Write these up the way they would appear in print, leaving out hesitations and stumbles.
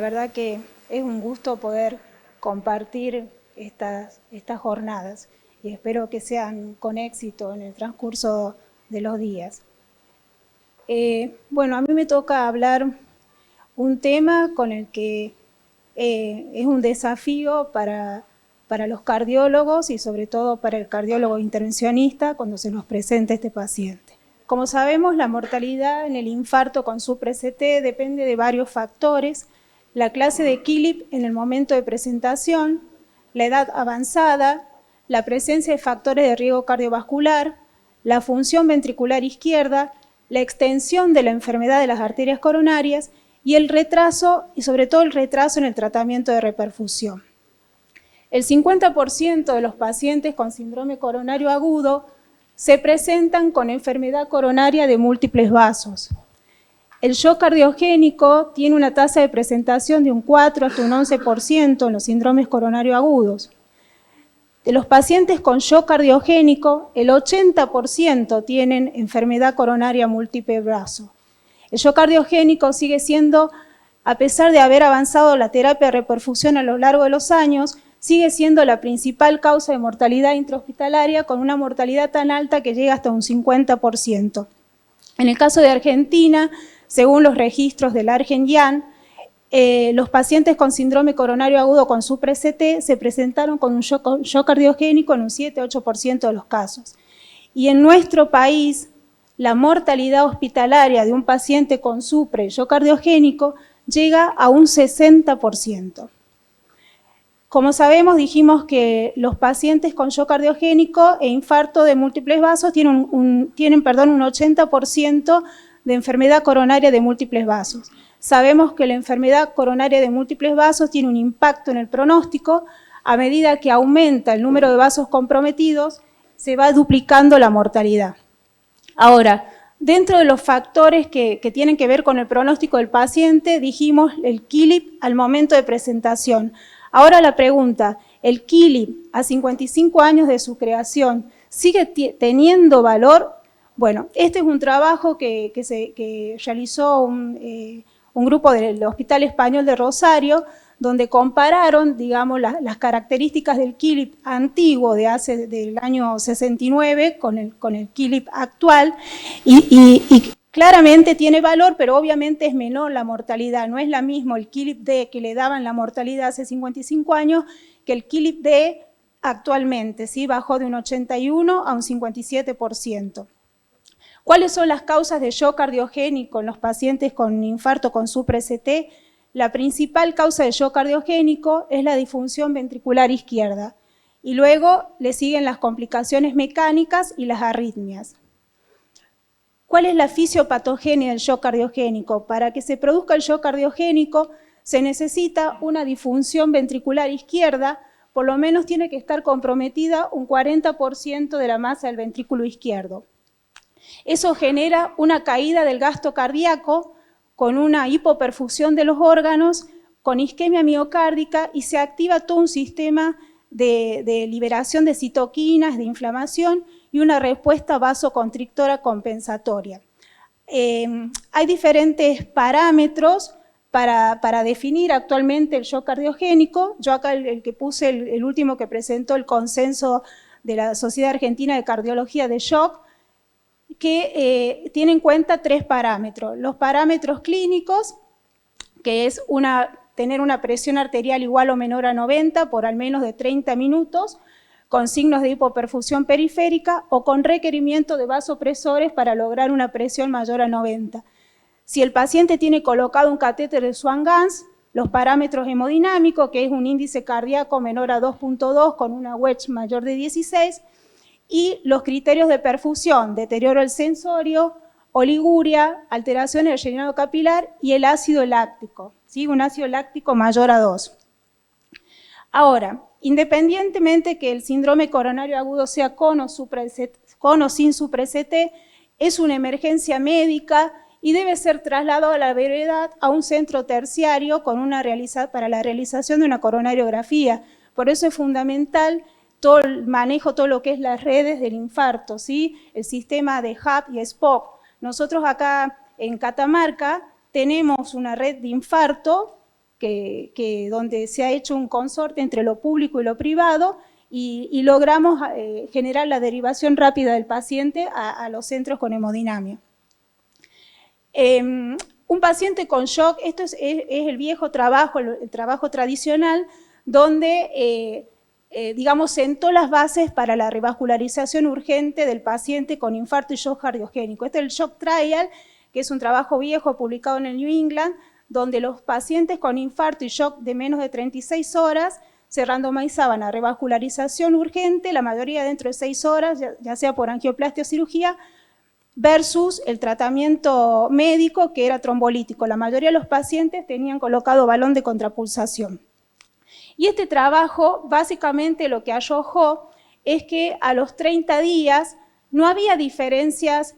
verdad que es un gusto poder compartir estas jornadas y espero que sean con éxito en el transcurso de los días. Bueno, a mí me toca hablar un tema con el que es un desafío para los cardiólogos y sobre todo para el cardiólogo intervencionista cuando se nos presenta este paciente. Como sabemos, la mortalidad en el infarto con supra-ST depende de varios factores: la clase de KILIP en el momento de presentación, la edad avanzada, la presencia de factores de riesgo cardiovascular, la función ventricular izquierda, la extensión de la enfermedad de las arterias coronarias y el retraso, y sobre todo el retraso en el tratamiento de reperfusión. El 50% de los pacientes con síndrome coronario agudo se presentan con enfermedad coronaria de múltiples vasos. El shock cardiogénico tiene una tasa de presentación de un 4 hasta un 11% en los síndromes coronarios agudos. De los pacientes con shock cardiogénico, el 80% tienen enfermedad coronaria múltiple vaso. El shock cardiogénico sigue siendo, a pesar de haber avanzado la terapia de reperfusión a lo largo de los años, sigue siendo la principal causa de mortalidad intrahospitalaria, con una mortalidad tan alta que llega hasta un 50%. En el caso de Argentina, según los registros del ARGEN-IAN, los pacientes con síndrome coronario agudo con supra-ST se presentaron con un shock cardiogénico en un 7-8% de los casos. Y en nuestro país, la mortalidad hospitalaria de un paciente con supra y shock cardiogénico llega a un 60%. Como sabemos, dijimos que los pacientes con shock cardiogénico e infarto de múltiples vasos tienen un 80% de enfermedad coronaria de múltiples vasos. Sabemos que la enfermedad coronaria de múltiples vasos tiene un impacto en el pronóstico. A medida que aumenta el número de vasos comprometidos, se va duplicando la mortalidad. Ahora, dentro de los factores que tienen que ver con el pronóstico del paciente, dijimos el KILIP al momento de presentación. Ahora la pregunta, ¿el KILIP a 55 años de su creación sigue teniendo valor? Bueno, este es un trabajo que realizó un grupo del Hospital Español de Rosario, donde compararon, digamos, las características del KILIP antiguo del año 69 con el KILIP actual y claramente tiene valor, pero obviamente es menor la mortalidad. No es la misma el KILIP-D que le daban la mortalidad hace 55 años que el KILIP-D actualmente, ¿sí? Bajó de un 81 a un 57%. ¿Cuáles son las causas de shock cardiogénico en los pacientes con infarto con supra-ST? La principal causa de shock cardiogénico es la disfunción ventricular izquierda y luego le siguen las complicaciones mecánicas y las arritmias. ¿Cuál es la fisiopatogenia del shock cardiogénico? Para que se produzca el shock cardiogénico se necesita una disfunción ventricular izquierda, por lo menos tiene que estar comprometida un 40% de la masa del ventrículo izquierdo. Eso genera una caída del gasto cardíaco con una hipoperfusión de los órganos, con isquemia miocárdica y se activa todo un sistema de liberación de citoquinas, de inflamación y una respuesta vasoconstrictora compensatoria. Hay diferentes parámetros para definir actualmente el shock cardiogénico. Yo acá el que puse, el último que presentó el consenso de la Sociedad Argentina de Cardiología de Shock, que tiene en cuenta 3 parámetros. Los parámetros clínicos, que es tener una presión arterial igual o menor a 90 por al menos de 30 minutos, con signos de hipoperfusión periférica o con requerimiento de vasopresores para lograr una presión mayor a 90. Si el paciente tiene colocado un catéter de Swan-Ganz, los parámetros hemodinámicos, que es un índice cardíaco menor a 2.2 con una wedge mayor de 16, y los criterios de perfusión, deterioro del sensorio, oliguria, alteraciones del llenado capilar y el ácido láctico, ¿sí? Un ácido láctico mayor a 2. Ahora, independientemente que el síndrome coronario agudo sea con o sin supra-ST, es una emergencia médica y debe ser trasladado a la brevedad a un centro terciario para la realización de una coronariografía. Por eso es fundamental todo el manejo, todo lo que es las redes del infarto, ¿sí? El sistema de hub y spoke. Nosotros acá en Catamarca tenemos una red de infarto donde se ha hecho un consorte entre lo público y lo privado, y logramos generar la derivación rápida del paciente a los centros con hemodinamia. Un paciente con shock, esto es el viejo trabajo, el trabajo tradicional, donde, digamos, sentó las bases para la revascularización urgente del paciente con infarto y shock cardiogénico. Este es el Shock Trial, que es un trabajo viejo publicado en el New England, donde los pacientes con infarto y shock de menos de 36 horas se randomizaban a revascularización urgente, la mayoría dentro de 6 horas, ya sea por angioplastia o cirugía, versus el tratamiento médico, que era trombolítico. La mayoría de los pacientes tenían colocado balón de contrapulsación. Y este trabajo, básicamente lo que arrojó es que a los 30 días no había diferencias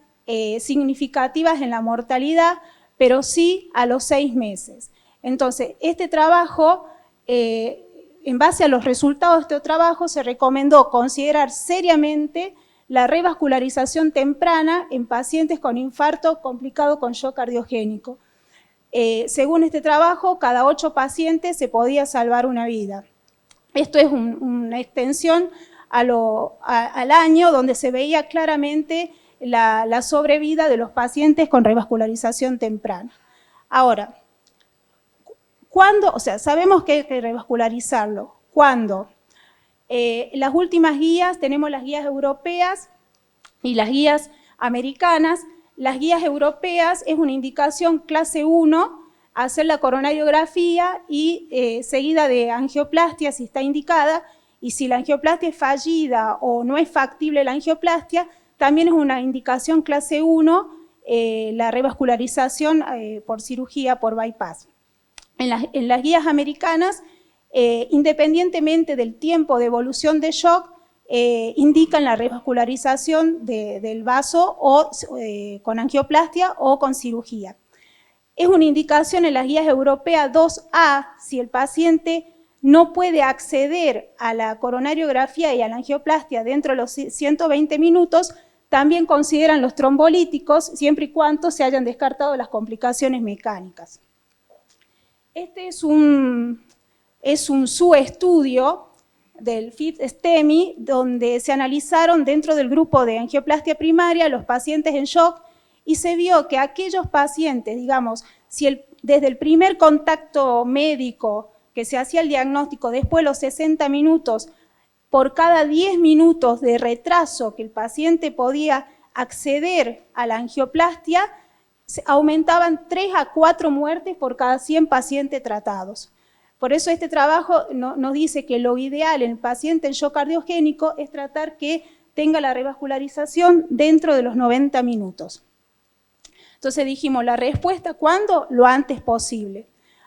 significativas en la mortalidad, pero sí a los 6 meses. Entonces, este trabajo, en base a los resultados de este trabajo, se recomendó considerar seriamente la revascularización temprana en pacientes con infarto complicado con shock cardiogénico. Según este trabajo, cada 8 pacientes se podía salvar una vida. Esto es una extensión al año, donde se veía claramente la sobrevida de los pacientes con revascularización temprana. Ahora, ¿cuándo? O sea, sabemos que hay que revascularizarlo. ¿Cuándo? Las últimas guías, tenemos las guías europeas y las guías americanas. Las guías europeas es una indicación clase 1, hacer la coronariografía y seguida de angioplastia si está indicada, y si la angioplastia es fallida o no es factible la angioplastia, también es una indicación clase 1 la revascularización por cirugía por bypass. En las guías americanas, independientemente del tiempo de evolución de shock, indican la revascularización del vaso o con angioplastia o con cirugía. Es una indicación en las guías europeas 2A si el paciente no puede acceder a la coronariografía y a la angioplastia dentro de los 120 minutos, también consideran los trombolíticos siempre y cuando se hayan descartado las complicaciones mecánicas. Este es un subestudio del FIT-STEMI, donde se analizaron dentro del grupo de angioplastia primaria los pacientes en shock, y se vio que aquellos pacientes, digamos, si desde el primer contacto médico que se hacía el diagnóstico, después de los 60 minutos, por cada 10 minutos de retraso que el paciente podía acceder a la angioplastia, aumentaban 3 a 4 muertes por cada 100 pacientes tratados. Por eso este trabajo nos dice que lo ideal en el paciente en shock cardiogénico es tratar que tenga la revascularización dentro de los 90 minutos. Entonces dijimos, la respuesta, ¿cuándo? Lo antes posible.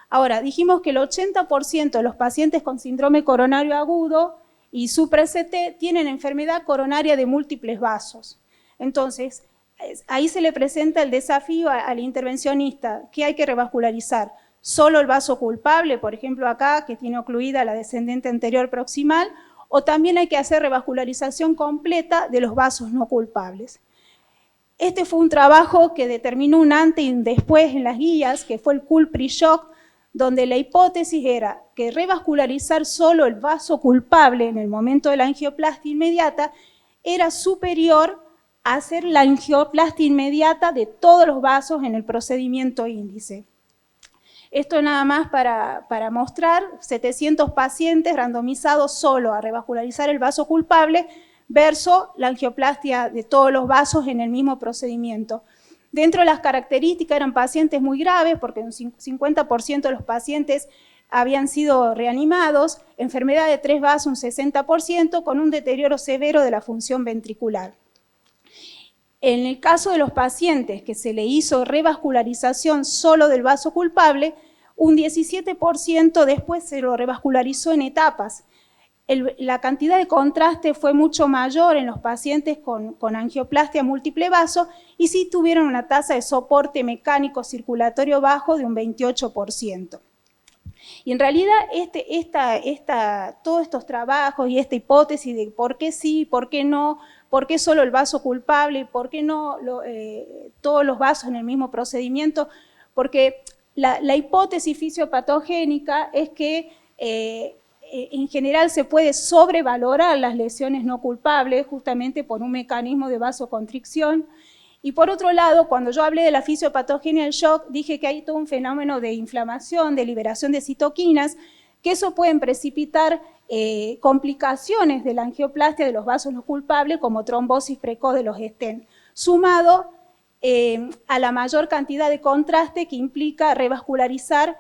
Ahora, dijimos que el 80% de los pacientes con síndrome coronario agudo y supra-ST tienen enfermedad coronaria de múltiples vasos. Entonces, ahí se le presenta el desafío al intervencionista, que hay que revascularizar. Solo el vaso culpable, por ejemplo acá, que tiene ocluida la descendente anterior proximal, o también hay que hacer revascularización completa de los vasos no culpables. Este fue un trabajo que determinó un antes y un después en las guías, que fue el CUL-PRE-SHOCK, donde la hipótesis era que revascularizar solo el vaso culpable en el momento de la angioplastia inmediata era superior a hacer la angioplastia inmediata de todos los vasos en el procedimiento índice. Esto nada más para mostrar 700 pacientes randomizados solo a revascularizar el vaso culpable versus la angioplastia de todos los vasos en el mismo procedimiento. Dentro de las características eran pacientes muy graves, porque un 50% de los pacientes habían sido reanimados, enfermedad de 3 vasos un 60%, con un deterioro severo de la función ventricular. En el caso de los pacientes que se le hizo revascularización solo del vaso culpable, un 17% después se lo revascularizó en etapas. La cantidad de contraste fue mucho mayor en los pacientes con angioplastia múltiple vaso, y sí tuvieron una tasa de soporte mecánico circulatorio bajo de un 28%. Y en realidad todos estos trabajos y esta hipótesis de por qué sí, por qué no, por qué solo el vaso culpable y por qué no todos los vasos en el mismo procedimiento, porque la hipótesis fisiopatogénica es que en general se puede sobrevalorar las lesiones no culpables justamente por un mecanismo de vasoconstricción. Y por otro lado, cuando yo hablé de la fisiopatogenia del shock, dije que hay todo un fenómeno de inflamación, de liberación de citoquinas, que eso pueden precipitar complicaciones de la angioplastia de los vasos no culpables, como trombosis precoz de los stents, sumado a la mayor cantidad de contraste que implica revascularizar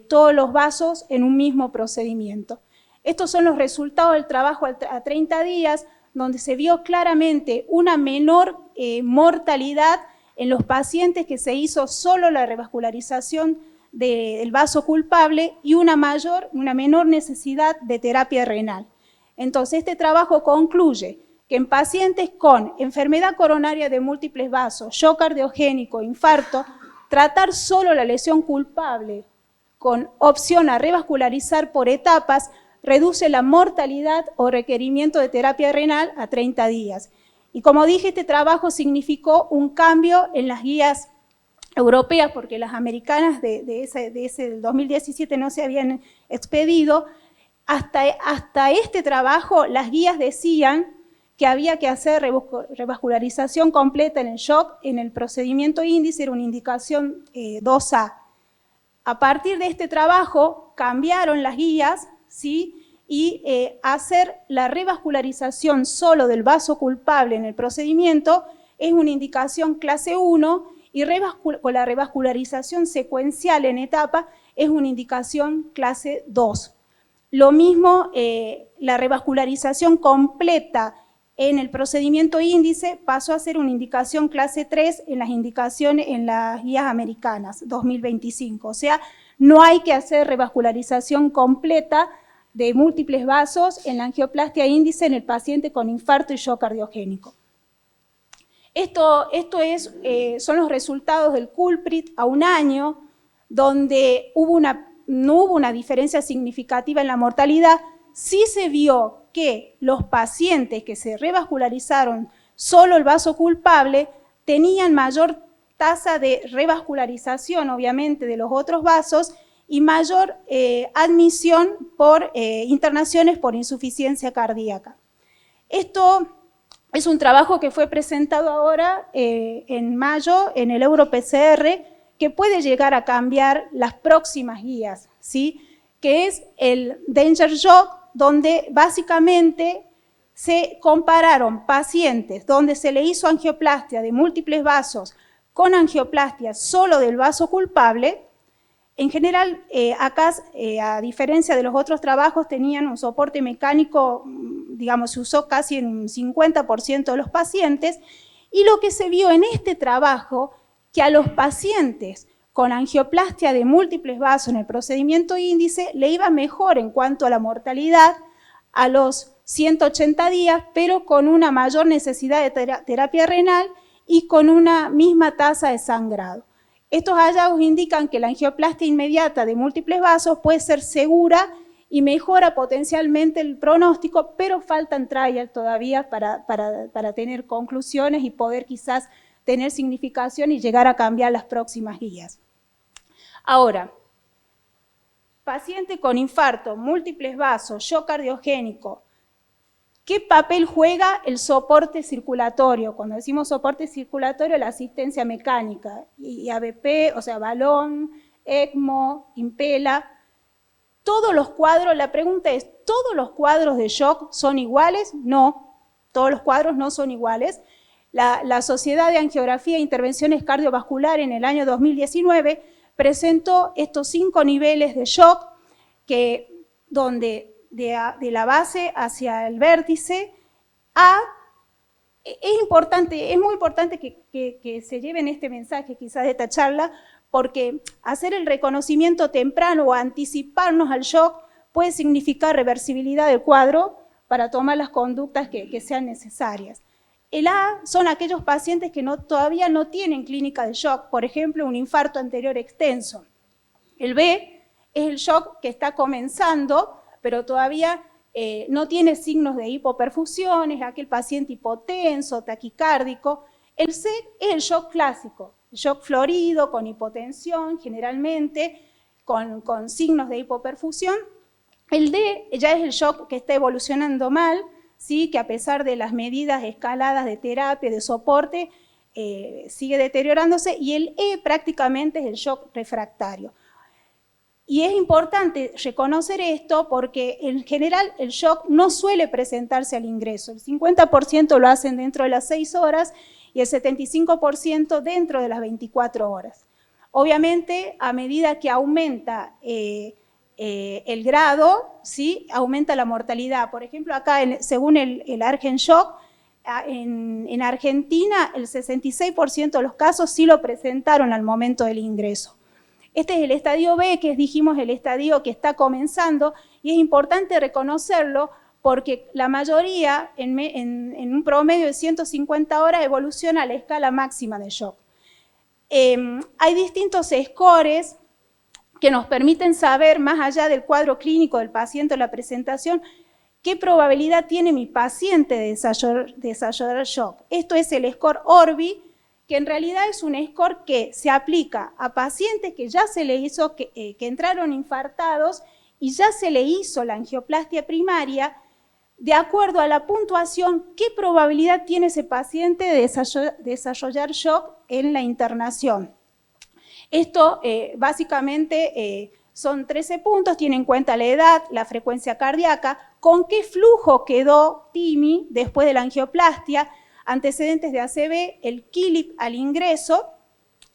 todos los vasos en un mismo procedimiento. Estos son los resultados del trabajo a 30 días, donde se vio claramente una menor mortalidad en los pacientes que se hizo solo la revascularización del vaso culpable y una menor necesidad de terapia renal. Entonces, este trabajo concluye que en pacientes con enfermedad coronaria de múltiples vasos, shock cardiogénico, infarto, tratar solo la lesión culpable con opción a revascularizar por etapas reduce la mortalidad o requerimiento de terapia renal a 30 días. Y como dije, este trabajo significó un cambio en las guías europeas, porque las americanas de ese 2017 no se habían expedido. Hasta este trabajo, las guías decían que había que hacer revascularización completa en el shock, en el procedimiento índice, era una indicación 2A. A partir de este trabajo, cambiaron las guías, ¿sí? Y hacer la revascularización solo del vaso culpable en el procedimiento es una indicación clase 1 y con la revascularización secuencial en etapa es una indicación clase 2. Lo mismo, la revascularización completa en el procedimiento índice pasó a ser una indicación clase 3 en las indicaciones en las guías americanas 2025. O sea, no hay que hacer revascularización completa de múltiples vasos en la angioplastia índice en el paciente con infarto y shock cardiogénico. Esto son los resultados del CULPRIT a un año, donde no hubo una diferencia significativa en la mortalidad. Sí se vio que los pacientes que se revascularizaron solo el vaso culpable tenían mayor tasa de revascularización, obviamente, de los otros vasos y mayor admisión por internaciones por insuficiencia cardíaca. Esto es un trabajo que fue presentado ahora en mayo en el EuroPCR, que puede llegar a cambiar las próximas guías, ¿sí? Que es el Danger Shock, donde básicamente se compararon pacientes donde se le hizo angioplastia de múltiples vasos con angioplastia solo del vaso culpable. En general, acá, a diferencia de los otros trabajos, tenían un soporte mecánico, digamos, se usó casi en un 50% de los pacientes, y lo que se vio en este trabajo, que a los pacientes con angioplastia de múltiples vasos en el procedimiento índice le iba mejor en cuanto a la mortalidad a los 180 días, pero con una mayor necesidad de terapia renal y con una misma tasa de sangrado. Estos hallazgos indican que la angioplastia inmediata de múltiples vasos puede ser segura y mejora potencialmente el pronóstico, pero faltan trials todavía para tener conclusiones y poder quizás tener significación y llegar a cambiar las próximas guías. Ahora, paciente con infarto, múltiples vasos, shock cardiogénico, ¿qué papel juega el soporte circulatorio? Cuando decimos soporte circulatorio, la asistencia mecánica, y ABP, o sea, balón, ECMO, Impela, todos los cuadros, la pregunta es, ¿todos los cuadros de shock son iguales? No, todos los cuadros no son iguales. La Sociedad de Angiografía e Intervenciones Cardiovasculares en el año 2019 presentó estos 5 niveles de shock, donde de la base hacia el vértice, es muy importante que se lleven este mensaje quizás de esta charla, porque hacer el reconocimiento temprano o anticiparnos al shock puede significar reversibilidad del cuadro para tomar las conductas que sean necesarias. El A son aquellos pacientes que todavía no tienen clínica de shock, por ejemplo, un infarto anterior extenso. El B es el shock que está comenzando, pero todavía no tiene signos de hipoperfusión, es aquel paciente hipotenso, taquicárdico, El SEC es el shock clásico, el shock florido, con hipotensión, generalmente, con signos de hipoperfusión. El D ya es el shock que está evolucionando mal, ¿sí? Que a pesar de las medidas escaladas de terapia, de soporte, sigue deteriorándose, y el E prácticamente es el shock refractario. Y es importante reconocer esto porque en general el shock no suele presentarse al ingreso. El 50% lo hacen dentro de las 6 horas y el 75% dentro de las 24 horas. Obviamente, a medida que aumenta el grado, ¿sí? Aumenta la mortalidad. Por ejemplo, acá, según el ArgenShock, en Argentina el 66% de los casos sí lo presentaron al momento del ingreso. Este es el estadio B, que es, dijimos, el estadio que está comenzando, y es importante reconocerlo porque la mayoría, en un promedio de 150 horas, evoluciona a la escala máxima de shock. Hay distintos scores que nos permiten saber, más allá del cuadro clínico del paciente o la presentación, qué probabilidad tiene mi paciente de desarrollar shock. Esto es el score ORBI, que en realidad es un score que se aplica a pacientes que ya se le hizo, que entraron infartados y ya se le hizo la angioplastia primaria. De acuerdo a la puntuación, qué probabilidad tiene ese paciente de desarrollar shock en la internación. Esto básicamente son 13 puntos, tiene en cuenta la edad, la frecuencia cardíaca, con qué flujo quedó TIMI después de la angioplastia, antecedentes de ACV, el KILIP al ingreso,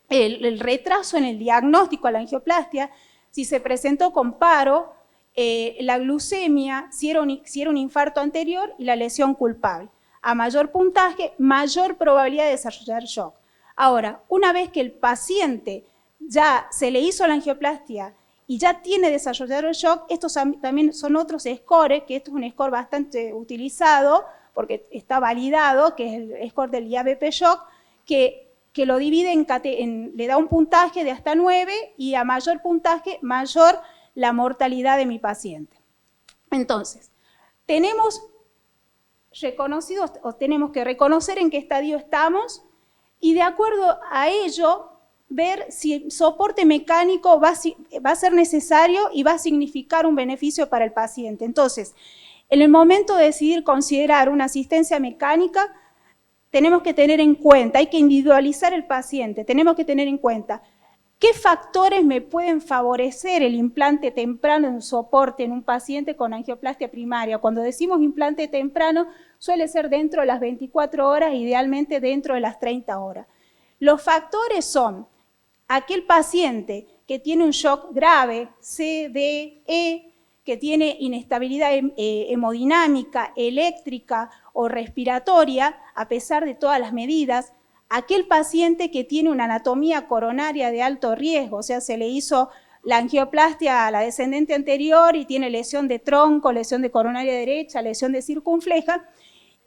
el retraso en el diagnóstico a la angioplastia, si se presentó con paro, la glucemia, si era un infarto anterior y la lesión culpable. A mayor puntaje, mayor probabilidad de desarrollar shock. Ahora, una vez que el paciente ya se le hizo la angioplastia y ya tiene desarrollado el shock, estos también son otros scores, que esto es un score bastante utilizado, porque está validado, que es el score del IABP Shock, que lo divide le da un puntaje de hasta 9, y a mayor puntaje, mayor la mortalidad de mi paciente. Entonces, tenemos que reconocer en qué estadio estamos, y de acuerdo a ello, ver si el soporte mecánico va a ser necesario y va a significar un beneficio para el paciente. Entonces, en el momento de decidir considerar una asistencia mecánica, tenemos que tener en cuenta, hay que individualizar el paciente, tenemos que tener en cuenta qué factores me pueden favorecer el implante temprano en soporte en un paciente con angioplastia primaria. Cuando decimos implante temprano, suele ser dentro de las 24 horas, idealmente dentro de las 30 horas. Los factores son aquel paciente que tiene un shock grave, CDE, que tiene inestabilidad hemodinámica, eléctrica o respiratoria, a pesar de todas las medidas, aquel paciente que tiene una anatomía coronaria de alto riesgo, o sea, se le hizo la angioplastia a la descendente anterior y tiene lesión de tronco, lesión de coronaria derecha, lesión de circunfleja,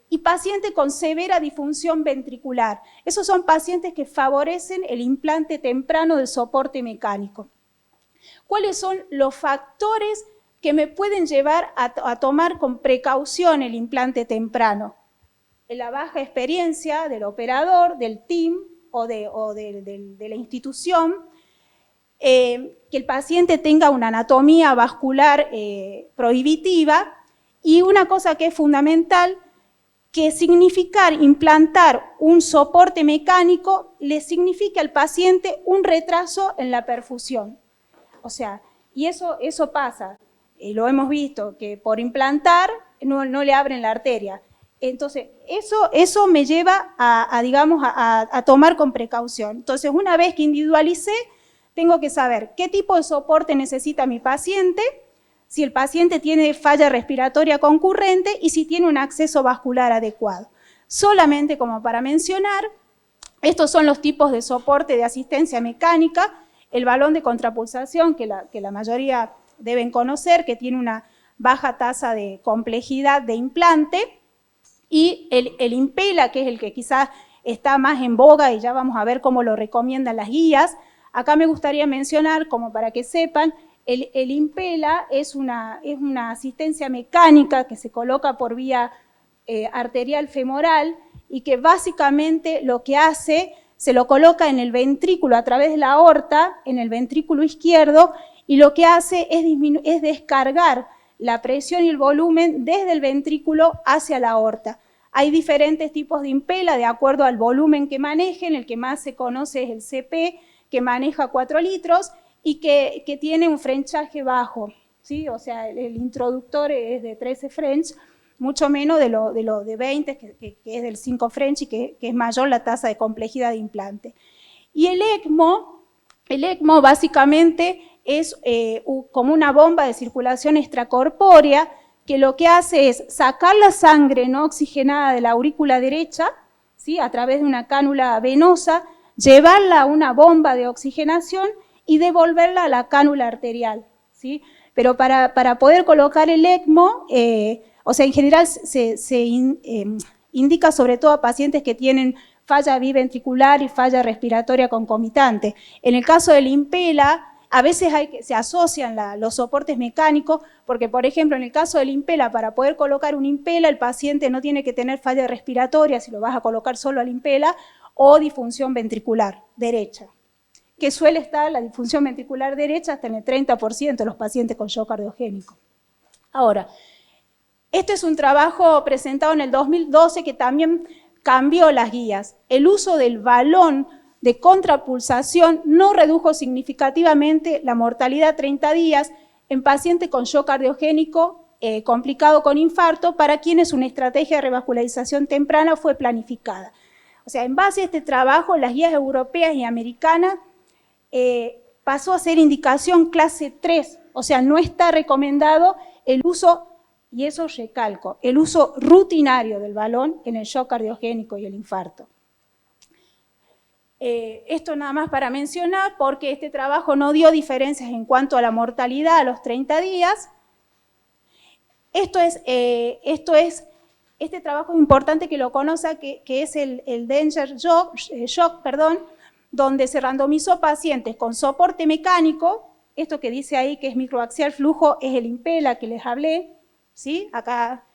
y paciente con severa disfunción ventricular. Esos son pacientes que favorecen el implante temprano del soporte mecánico. ¿Cuáles son los factores que me pueden llevar a tomar con precaución el implante temprano? La baja experiencia del operador, del team o de la institución, que el paciente tenga una anatomía vascular prohibitiva, y una cosa que es fundamental, que significar implantar un soporte mecánico le significa al paciente un retraso en la perfusión. O sea, y eso pasa. Lo hemos visto, que por implantar no le abren la arteria. Entonces, eso me lleva a tomar con precaución. Entonces, una vez que individualicé, tengo que saber qué tipo de soporte necesita mi paciente, si el paciente tiene falla respiratoria concurrente y si tiene un acceso vascular adecuado. Solamente como para mencionar, estos son los tipos de soporte de asistencia mecánica: el balón de contrapulsación, que la mayoría deben conocer, que tiene una baja tasa de complejidad de implante, y el Impela, que es el que quizás está más en boga y ya vamos a ver cómo lo recomiendan las guías. Acá me gustaría mencionar, como para que sepan, el Impela es una asistencia mecánica que se coloca por vía arterial femoral y que básicamente lo que hace, se lo coloca en el ventrículo a través de la aorta, en el ventrículo izquierdo, y lo que hace es descargar la presión y el volumen desde el ventrículo hacia la aorta. Hay diferentes tipos de impela de acuerdo al volumen que manejen, el que más se conoce es el CP, que maneja 4 litros y que tiene un frenchaje bajo, ¿sí? O sea, el introductor es de 13 French, mucho menos de lo de 20, que es del 5 French y que es mayor la tasa de complejidad de implante. Y el ECMO básicamente es como una bomba de circulación extracorpórea que lo que hace es sacar la sangre no oxigenada de la aurícula derecha, ¿sí? A través de una cánula venosa, llevarla a una bomba de oxigenación y devolverla a la cánula arterial, ¿sí? Pero para poder colocar el ECMO, o sea, en general se indica sobre todo a pacientes que tienen falla biventricular y falla respiratoria concomitante. En el caso del Impela, a veces se asocian los soportes mecánicos, porque por ejemplo en el caso del Impela, para poder colocar un Impela, el paciente no tiene que tener falla respiratoria, si lo vas a colocar solo al Impela, o disfunción ventricular derecha, que suele estar la disfunción ventricular derecha hasta en el 30% de los pacientes con shock cardiogénico. Ahora, este es un trabajo presentado en el 2012 que también cambió las guías. El uso del balón de contrapulsación no redujo significativamente la mortalidad a 30 días en pacientes con shock cardiogénico complicado con infarto, para quienes una estrategia de revascularización temprana fue planificada. O sea, en base a este trabajo, las guías europeas y americanas pasó a ser indicación clase 3, o sea, no está recomendado el uso, y eso recalco, el uso rutinario del balón en el shock cardiogénico y el infarto. Esto nada más para mencionar, porque este trabajo no dio diferencias en cuanto a la mortalidad a los 30 días. Este trabajo es importante que lo conozca, que es el Danger Shock, donde se randomizó pacientes con soporte mecánico. Esto que dice ahí que es microaxial flujo es el Impela que les hablé, ¿sí? Acá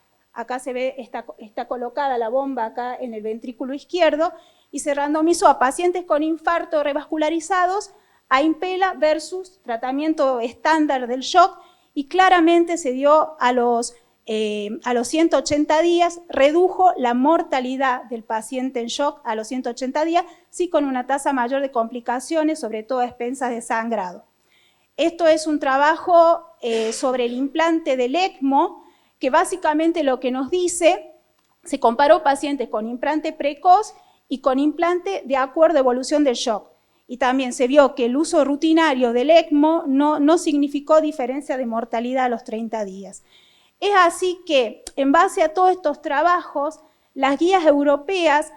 se ve, está colocada la bomba acá en el ventrículo izquierdo, y se randomizó a pacientes con infarto revascularizados a Impela versus tratamiento estándar del shock, y claramente se dio a los 180 días, redujo la mortalidad del paciente en shock a los 180 días, sí con una tasa mayor de complicaciones, sobre todo a expensas de sangrado. Esto es un trabajo sobre el implante del ECMO, que básicamente lo que nos dice, se comparó pacientes con implante precoz y con implante de acuerdo a evolución del shock. Y también se vio que el uso rutinario del ECMO no significó diferencia de mortalidad a los 30 días. Es así que, en base a todos estos trabajos, las guías europeas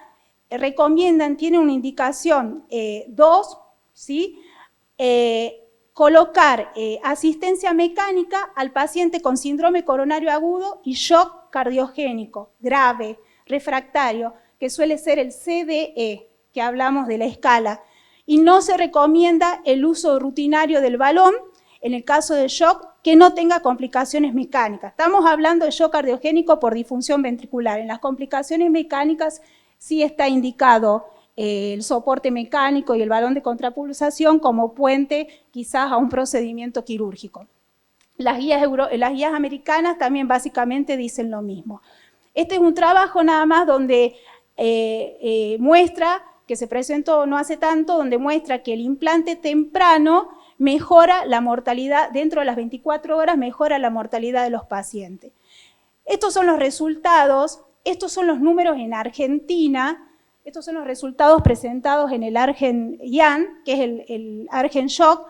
recomiendan, tienen una indicación 2, ¿sí? Colocar asistencia mecánica al paciente con síndrome coronario agudo y shock cardiogénico grave, refractario, que suele ser el CDE, que hablamos de la escala. Y no se recomienda el uso rutinario del balón en el caso de shock que no tenga complicaciones mecánicas. Estamos hablando de shock cardiogénico por disfunción ventricular. En las complicaciones mecánicas sí está indicado el soporte mecánico y el balón de contrapulsación como puente quizás a un procedimiento quirúrgico. Las guías americanas también básicamente dicen lo mismo. Este es un trabajo nada más donde muestra, que se presentó no hace tanto, donde muestra que el implante temprano mejora la mortalidad, dentro de las 24 horas mejora la mortalidad de los pacientes. Estos son los resultados, estos son los números en Argentina, estos son los resultados presentados en el ARGEN-IAN, que es el ARGEN Shock.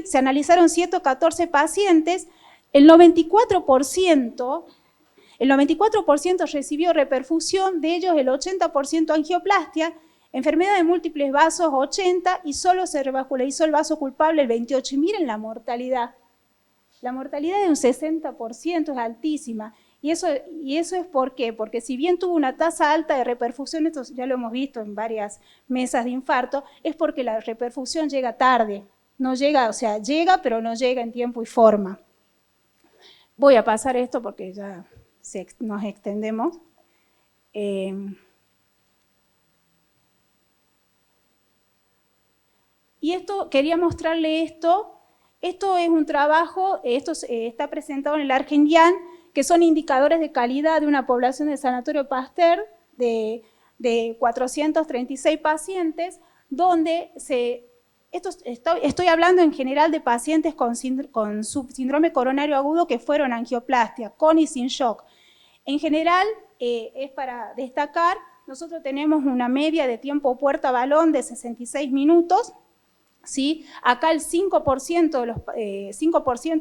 Se analizaron 114 pacientes, el 94% recibió reperfusión, de ellos el 80% angioplastia, enfermedad de múltiples vasos 80, y solo se revascularizó el vaso culpable el 28. Y miren la mortalidad. La mortalidad de un 60% es altísima. Y eso es ¿por qué? Porque si bien tuvo una tasa alta de reperfusión, esto ya lo hemos visto en varias mesas de infarto, es porque la reperfusión llega tarde. No llega, o sea, llega, pero no llega en tiempo y forma. Voy a pasar esto porque ya nos extendemos. Y esto, quería mostrarle esto. Esto es un trabajo, esto está presentado en el ARGENIAN, que son indicadores de calidad de una población del Sanatorio Pasteur de 436 pacientes, donde estoy hablando en general de pacientes con síndrome coronario agudo que fueron angioplastia, con y sin shock. En general, es para destacar, nosotros tenemos una media de tiempo puerta-balón de 66 minutos, ¿sí? Acá el 5%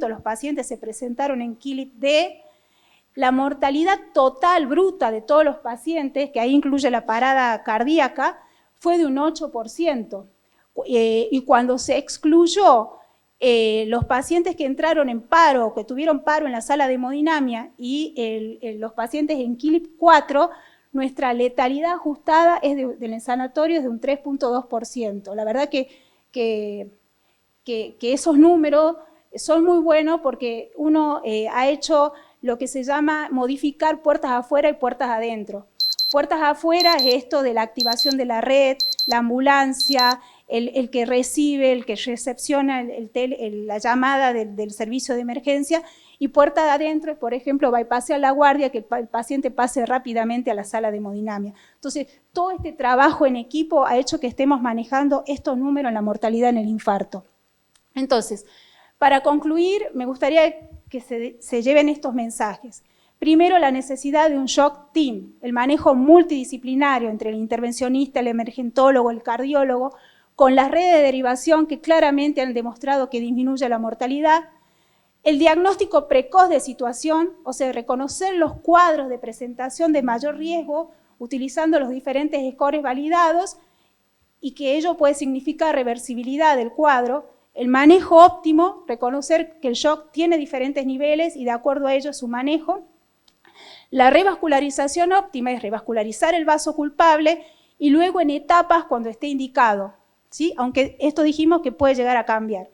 de los pacientes se presentaron en KILIP-D. La mortalidad total bruta de todos los pacientes, que ahí incluye la parada cardíaca, fue de un 8%. Y cuando se excluyó los pacientes que entraron en paro, que tuvieron paro en la sala de hemodinamia, y los pacientes en KILIP-4, nuestra letalidad ajustada del sanatorio es de un 3.2%. La verdad que esos números son muy buenos porque uno ha hecho lo que se llama modificar puertas afuera y puertas adentro. Puertas afuera es esto de la activación de la red, la ambulancia, el que recibe, el que recepciona la llamada del servicio de emergencia, y puerta de adentro es, por ejemplo, bypassar la guardia, que el paciente pase rápidamente a la sala de hemodinamia. Entonces, todo este trabajo en equipo ha hecho que estemos manejando estos números en la mortalidad en el infarto. Entonces, para concluir, me gustaría que se lleven estos mensajes. Primero, la necesidad de un shock team, el manejo multidisciplinario entre el intervencionista, el emergentólogo, el cardiólogo, con las redes de derivación que claramente han demostrado que disminuye la mortalidad. El diagnóstico precoz de situación, o sea, reconocer los cuadros de presentación de mayor riesgo utilizando los diferentes scores validados y que ello puede significar reversibilidad del cuadro. El manejo óptimo, reconocer que el shock tiene diferentes niveles y de acuerdo a ello su manejo. La revascularización óptima es revascularizar el vaso culpable y luego en etapas cuando esté indicado, ¿sí? Aunque esto dijimos que puede llegar a cambiar.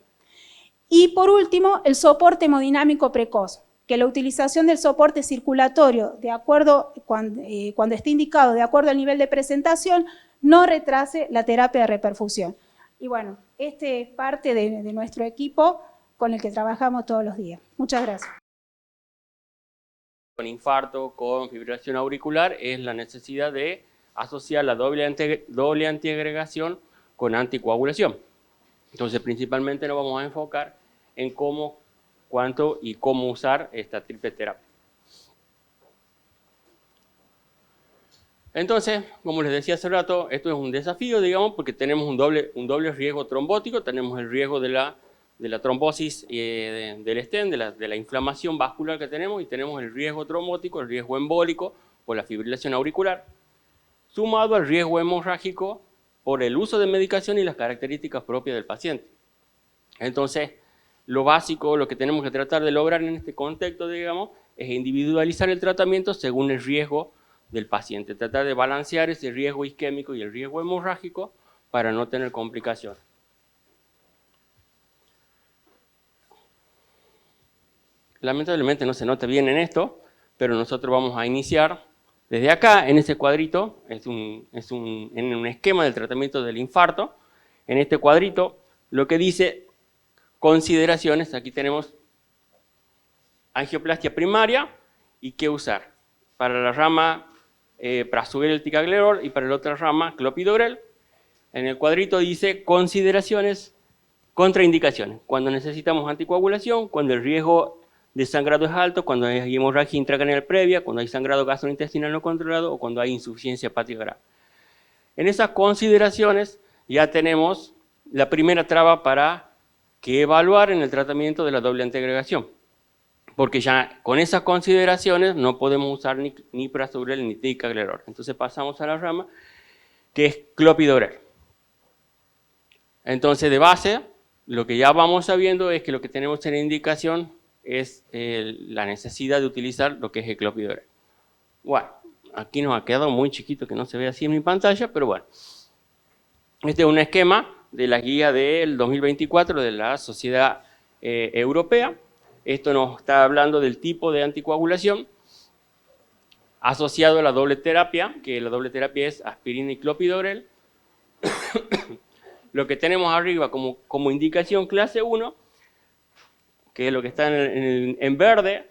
Y por último, el soporte hemodinámico precoz, que la utilización del soporte circulatorio, de acuerdo, cuando esté indicado de acuerdo al nivel de presentación, no retrase la terapia de reperfusión. Y bueno, este es parte de nuestro equipo con el que trabajamos todos los días. Muchas gracias. Con infarto, con fibrilación auricular, es la necesidad de asociar la doble antiagregación con anticoagulación. Entonces, principalmente nos vamos a enfocar en cómo, cuánto y cómo usar esta triple terapia. Entonces, como les decía hace rato, esto es un desafío, digamos, porque tenemos un doble riesgo trombótico. Tenemos el riesgo de la trombosis del stent, de la inflamación vascular que tenemos, y tenemos el riesgo trombótico, el riesgo embólico por la fibrilación auricular, sumado al riesgo hemorrágico por el uso de medicación y las características propias del paciente. Entonces, lo básico, lo que tenemos que tratar de lograr en este contexto, digamos, es individualizar el tratamiento según el riesgo del paciente, tratar de balancear ese riesgo isquémico y el riesgo hemorrágico para no tener complicaciones. Lamentablemente no se nota bien en esto, pero nosotros vamos a iniciar desde acá, en ese cuadrito, en un esquema del tratamiento del infarto. En este cuadrito, lo que dice consideraciones, aquí tenemos angioplastia primaria y qué usar. Para la rama prasugrel ticagrelor y para la otra rama clopidogrel. En el cuadrito dice consideraciones, contraindicaciones. Cuando necesitamos anticoagulación, cuando el riesgo de sangrado es alto, cuando hay hemorragia intracraneal previa, cuando hay sangrado gastrointestinal no controlado o cuando hay insuficiencia hepática grave. En esas consideraciones ya tenemos la primera traba para que evaluar en el tratamiento de la doble antiagregación. Porque ya con esas consideraciones no podemos usar ni prasugrel ni ticagrelor. Entonces pasamos a la rama que es clopidogrel. Entonces de base, lo que ya vamos sabiendo es que lo que tenemos en la indicación es la necesidad de utilizar lo que es el clopidogrel. Bueno, aquí nos ha quedado muy chiquito que no se ve así en mi pantalla, pero bueno. Este es un esquema de la guía del 2024 de la Sociedad Europea. Esto nos está hablando del tipo de anticoagulación asociado a la doble terapia, que la doble terapia es aspirina y clopidogrel. lo que tenemos arriba como indicación clase 1, que es lo que está en verde,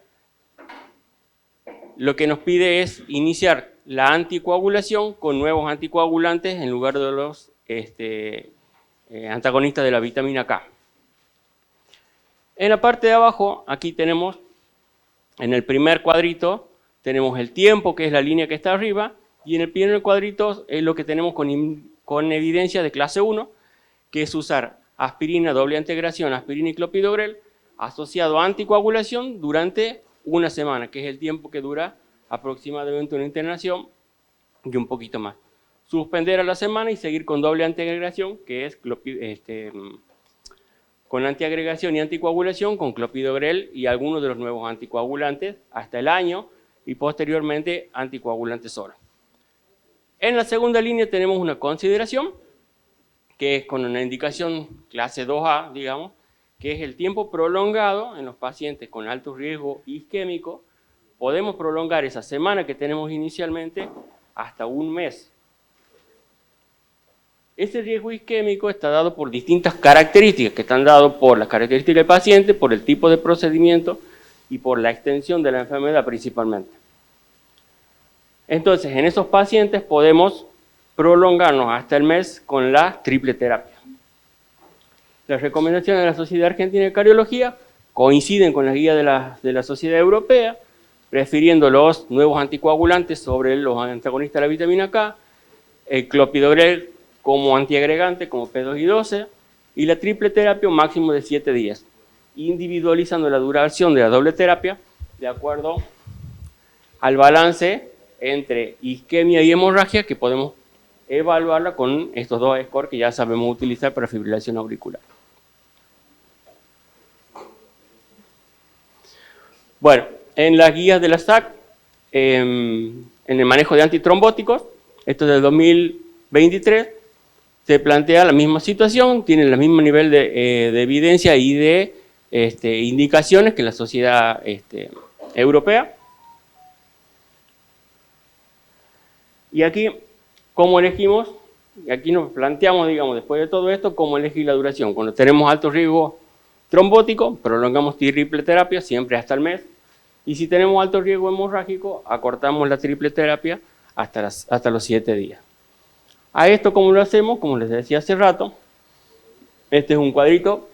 lo que nos pide es iniciar la anticoagulación con nuevos anticoagulantes en lugar de los antagonistas de la vitamina K. En la parte de abajo, aquí tenemos, en el primer cuadrito, tenemos el tiempo, que es la línea que está arriba, y en el primer cuadrito es lo que tenemos con evidencia de clase 1, que es usar aspirina, doble integración, aspirina y clopidogrel, asociado a anticoagulación durante una semana, que es el tiempo que dura aproximadamente una internación y un poquito más. Suspender a la semana y seguir con doble antiagregación, que es con antiagregación y anticoagulación, con clopidogrel y algunos de los nuevos anticoagulantes hasta el año y posteriormente anticoagulantes solo. En la segunda línea tenemos una consideración, que es con una indicación clase 2A, digamos, que es el tiempo prolongado en los pacientes con alto riesgo isquémico. Podemos prolongar esa semana que tenemos inicialmente hasta un mes. Ese riesgo isquémico está dado por distintas características, que están dadas por las características del paciente, por el tipo de procedimiento y por la extensión de la enfermedad principalmente. Entonces, en esos pacientes podemos prolongarnos hasta el mes con la triple terapia. Las recomendaciones de la Sociedad Argentina de Cardiología coinciden con las guías de la Sociedad Europea, prefiriendo los nuevos anticoagulantes sobre los antagonistas de la vitamina K, el clopidogrel como antiagregante, como P2Y12, y la triple terapia un máximo de 7 días, individualizando la duración de la doble terapia de acuerdo al balance entre isquemia y hemorragia, que podemos evaluarla con estos dos scores que ya sabemos utilizar para fibrilación auricular. Bueno, en las guías de la SAC, en el manejo de antitrombóticos, esto es del 2023, se plantea la misma situación, tiene el mismo nivel de evidencia y de indicaciones que la Sociedad Europea. Y aquí, ¿cómo elegimos? Y aquí nos planteamos, digamos, después de todo esto, cómo elegir la duración. Cuando tenemos alto riesgo trombótico, prolongamos triple terapia siempre hasta el mes. Y si tenemos alto riesgo hemorrágico, acortamos la triple terapia hasta los 7 días. A esto, ¿cómo lo hacemos? Como les decía hace rato, este es un cuadrito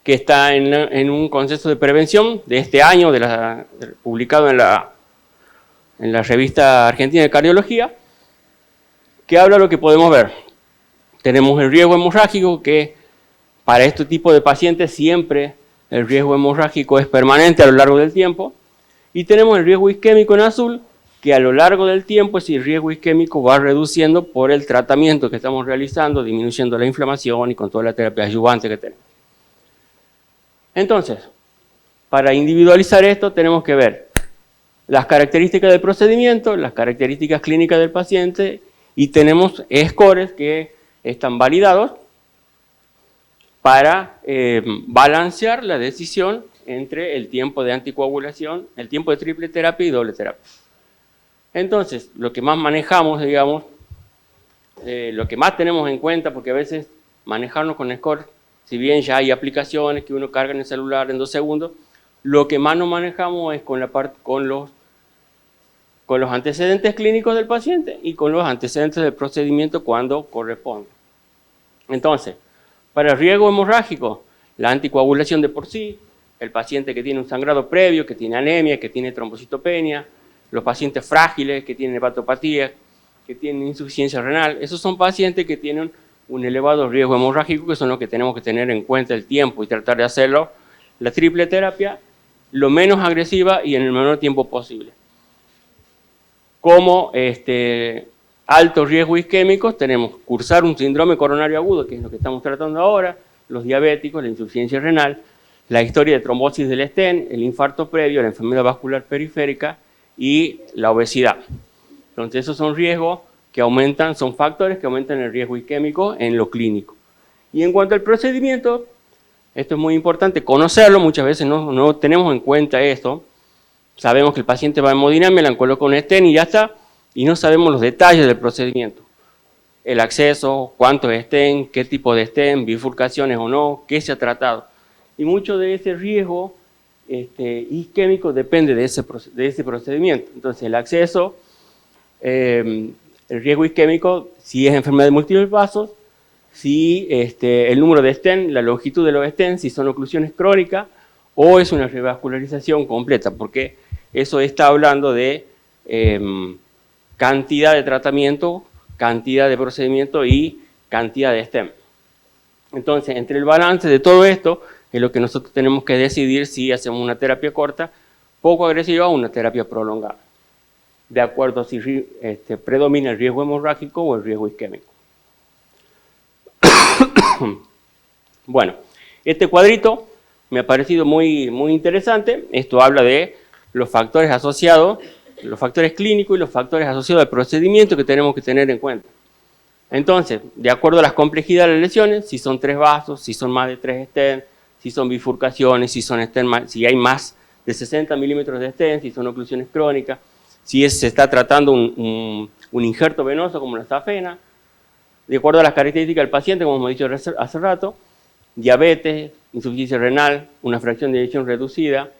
que está en un consenso de prevención de este año, publicado en la revista Argentina de Cardiología, que habla de lo que podemos ver. Tenemos el riesgo hemorrágico, que para este tipo de pacientes siempre el riesgo hemorrágico es permanente a lo largo del tiempo. Y tenemos el riesgo isquémico en azul, que a lo largo del tiempo ese riesgo isquémico va reduciendo por el tratamiento que estamos realizando, disminuyendo la inflamación y con toda la terapia adyuvante que tenemos. Entonces, para individualizar esto tenemos que ver las características del procedimiento, las características clínicas del paciente, y tenemos scores que están validados para balancear la decisión entre el tiempo de anticoagulación, el tiempo de triple terapia y doble terapia. Entonces, lo que más manejamos, digamos, lo que más tenemos en cuenta, porque a veces manejarnos con score, si bien ya hay aplicaciones que uno carga en el celular en 2 segundos, lo que más nos manejamos es con los antecedentes clínicos del paciente y con los antecedentes del procedimiento cuando corresponde. Entonces, para el riesgo hemorrágico, la anticoagulación de por sí, el paciente que tiene un sangrado previo, que tiene anemia, que tiene trombocitopenia, los pacientes frágiles que tienen hepatopatía, que tienen insuficiencia renal, esos son pacientes que tienen un elevado riesgo hemorrágico, que son los que tenemos que tener en cuenta el tiempo y tratar de hacerlo, la triple terapia, lo menos agresiva y en el menor tiempo posible. Como alto riesgo isquémico, tenemos cursar un síndrome coronario agudo, que es lo que estamos tratando ahora, los diabéticos, la insuficiencia renal, la historia de trombosis del estén, el infarto previo, la enfermedad vascular periférica y la obesidad. Entonces esos son riesgos que aumentan, son factores que aumentan el riesgo isquémico en lo clínico. Y en cuanto al procedimiento, esto es muy importante conocerlo, muchas veces no tenemos en cuenta esto. Sabemos que el paciente va a hemodinamia, le han colocado un estén y ya está, y no sabemos los detalles del procedimiento. el acceso, cuántos estén, qué tipo de estén, bifurcaciones o no, qué se ha tratado. Y mucho de ese riesgo isquémico depende de ese procedimiento. Entonces, el acceso, el riesgo isquémico, si es enfermedad de múltiples vasos, si el número de estén, la longitud de los estén, si son oclusiones crónicas o es una revascularización completa, porque eso está hablando de cantidad de tratamiento, cantidad de procedimiento y cantidad de stem. Entonces, entre el balance de todo esto, es lo que nosotros tenemos que decidir si hacemos una terapia corta, poco agresiva o una terapia prolongada, de acuerdo a si predomina el riesgo hemorrágico o el riesgo isquémico. Bueno, este cuadrito me ha parecido muy interesante. Esto habla de los factores asociados, los factores clínicos y los factores asociados al procedimiento que tenemos que tener en cuenta. Entonces, de acuerdo a las complejidades de las lesiones, si son 3 vasos, si son más de 3 stents, si son bifurcaciones, si hay más de 60 milímetros de stent, si son oclusiones crónicas, si se está tratando un injerto venoso como la safena, de acuerdo a las características del paciente, como hemos dicho hace rato, diabetes, insuficiencia renal, una fracción de eyección reducida,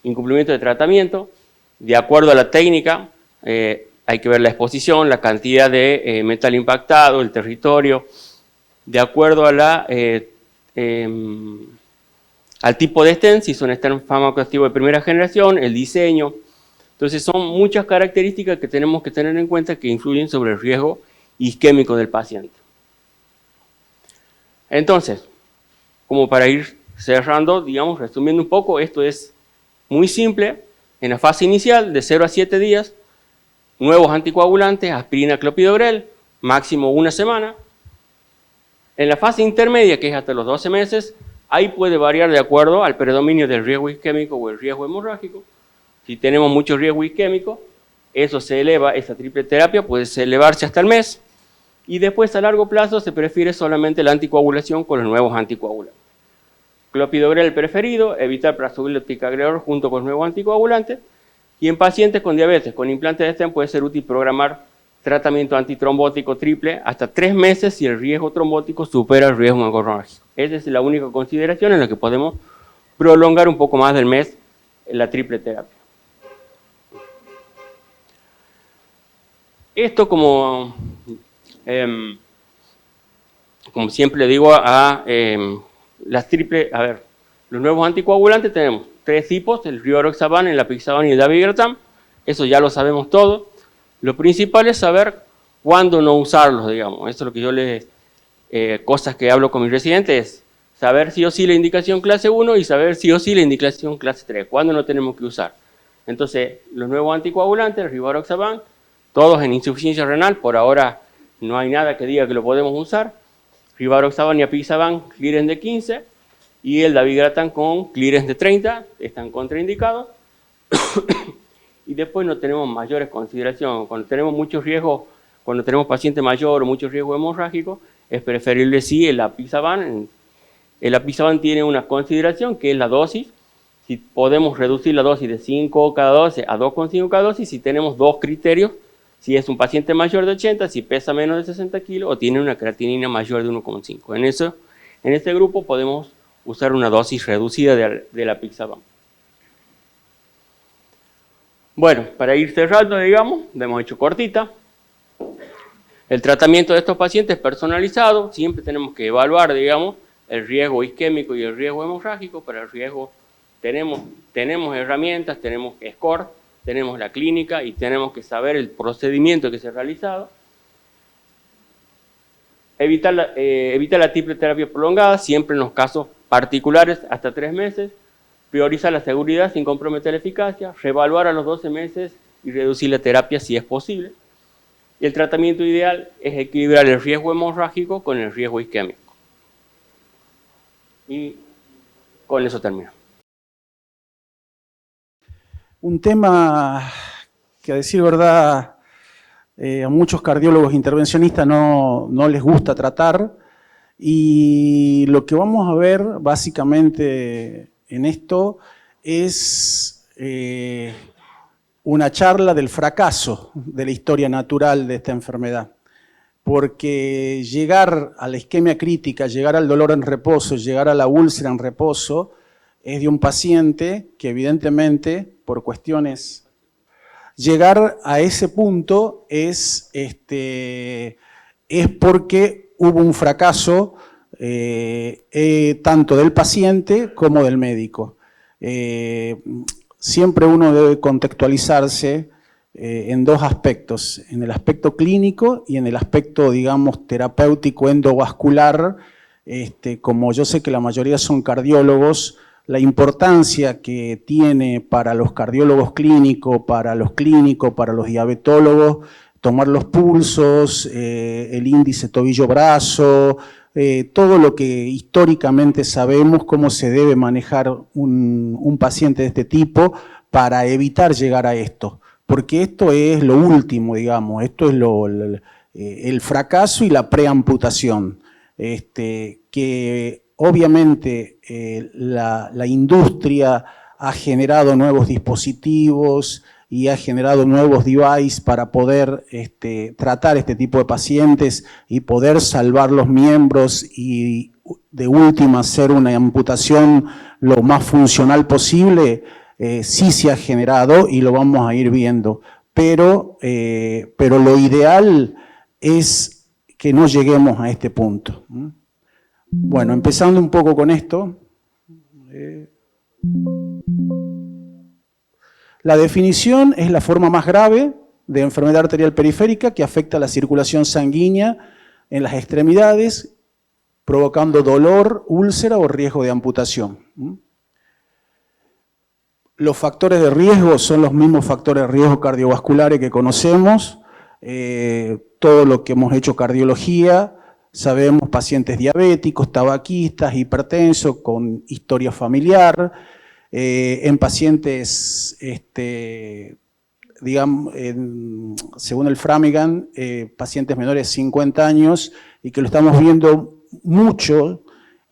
incumplimiento de tratamiento, de acuerdo a la técnica, hay que ver la exposición, la cantidad de metal impactado, el territorio, de acuerdo a al tipo de stent, si son stent farmacoactivos de primera generación, el diseño. Entonces son muchas características que tenemos que tener en cuenta que influyen sobre el riesgo isquémico del paciente. Entonces, como para ir cerrando, digamos, resumiendo un poco, esto es muy simple. En la fase inicial, de 0 a 7 días, nuevos anticoagulantes, aspirina, clopidogrel, máximo 1 semana. En la fase intermedia, que es hasta los 12 meses, ahí puede variar de acuerdo al predominio del riesgo isquémico o el riesgo hemorrágico. Si tenemos mucho riesgo isquémico, eso se eleva, esa triple terapia puede elevarse hasta el mes. Y después, a largo plazo, se prefiere solamente la anticoagulación con los nuevos anticoagulantes. Clopidogrel preferido, evitar prasugrel ticagrelor junto con los nuevos anticoagulantes. Y en pacientes con diabetes, con implantes de stent, puede ser útil programar tratamiento antitrombótico triple hasta 3 meses si el riesgo trombótico supera el riesgo hemorrágico. Esa es la única consideración en la que podemos prolongar un poco más del mes la triple terapia. Esto como siempre le digo las triples, los nuevos anticoagulantes tenemos 3 tipos, el rivaroxaban, el apixaban y el dabigatran. Eso ya lo sabemos todo. Lo principal es saber cuándo no usarlos, digamos. Eso es lo que yo cosas que hablo con mis residentes, es saber sí o sí la indicación clase 1 y saber sí o sí la indicación clase 3, cuándo no tenemos que usar. Entonces, los nuevos anticoagulantes, el rivaroxaban, todos en insuficiencia renal, por ahora no hay nada que diga que lo podemos usar. Rivaroxaban y apixaban, clearance de 15, y el dabigatran con clearance de 30, están contraindicados. Y después no tenemos mayores consideraciones. Cuando tenemos muchos riesgos, cuando tenemos paciente mayor o mucho riesgo hemorrágico, es preferible sí el apixaban. El apixaban tiene una consideración que es la dosis. Si podemos reducir la dosis de 5 cada dosis a 2,5 cada dosis, si tenemos 2 criterios, si es un paciente mayor de 80, si pesa menos de 60 kilos o tiene una creatinina mayor de 1,5. En este grupo podemos usar una dosis reducida del apixaban. Bueno, para ir cerrando, digamos, lo hemos hecho cortita. El tratamiento de estos pacientes personalizado, siempre tenemos que evaluar, digamos, el riesgo isquémico y el riesgo hemorrágico. Para el riesgo tenemos herramientas, tenemos score, tenemos la clínica y tenemos que saber el procedimiento que se ha realizado. Evitar la triple terapia prolongada, siempre en los casos particulares hasta 3 meses. Priorizar la seguridad sin comprometer la eficacia, reevaluar a los 12 meses y reducir la terapia si es posible. Y el tratamiento ideal es equilibrar el riesgo hemorrágico con el riesgo isquémico. Y con eso termino. Un tema que, a decir verdad, a muchos cardiólogos intervencionistas no les gusta tratar, y lo que vamos a ver básicamente en esto es una charla del fracaso de la historia natural de esta enfermedad. porque llegar a la isquemia crítica, llegar al dolor en reposo, llegar a la úlcera en reposo, es de un paciente que evidentemente, por cuestiones, llegar a ese punto es porque hubo un fracaso tanto del paciente como del médico. Siempre uno debe contextualizarse en dos aspectos, en el aspecto clínico y en el aspecto, digamos, terapéutico endovascular. Como yo sé que la mayoría son cardiólogos, la importancia que tiene para los cardiólogos clínicos, para los diabetólogos, tomar los pulsos, el índice tobillo-brazo, todo lo que históricamente sabemos cómo se debe manejar un paciente de este tipo para evitar llegar a esto. Porque esto es lo último, digamos, esto es el fracaso y la preamputación, que obviamente la industria ha generado nuevos dispositivos y ha generado nuevos devices para poder tratar este tipo de pacientes y poder salvar los miembros y de última hacer una amputación lo más funcional posible. Sí se ha generado y lo vamos a ir viendo, pero lo ideal es que no lleguemos a este punto. Bueno, empezando un poco con esto. La definición es la forma más grave de enfermedad arterial periférica que afecta a la circulación sanguínea en las extremidades, provocando dolor, úlcera o riesgo de amputación. Los factores de riesgo son los mismos factores de riesgo cardiovasculares que conocemos. Todo lo que hemos hecho cardiología, sabemos pacientes diabéticos, tabaquistas, hipertensos, con historia familiar. En pacientes, digamos, según el Framingham, pacientes menores de 50 años y que lo estamos viendo mucho.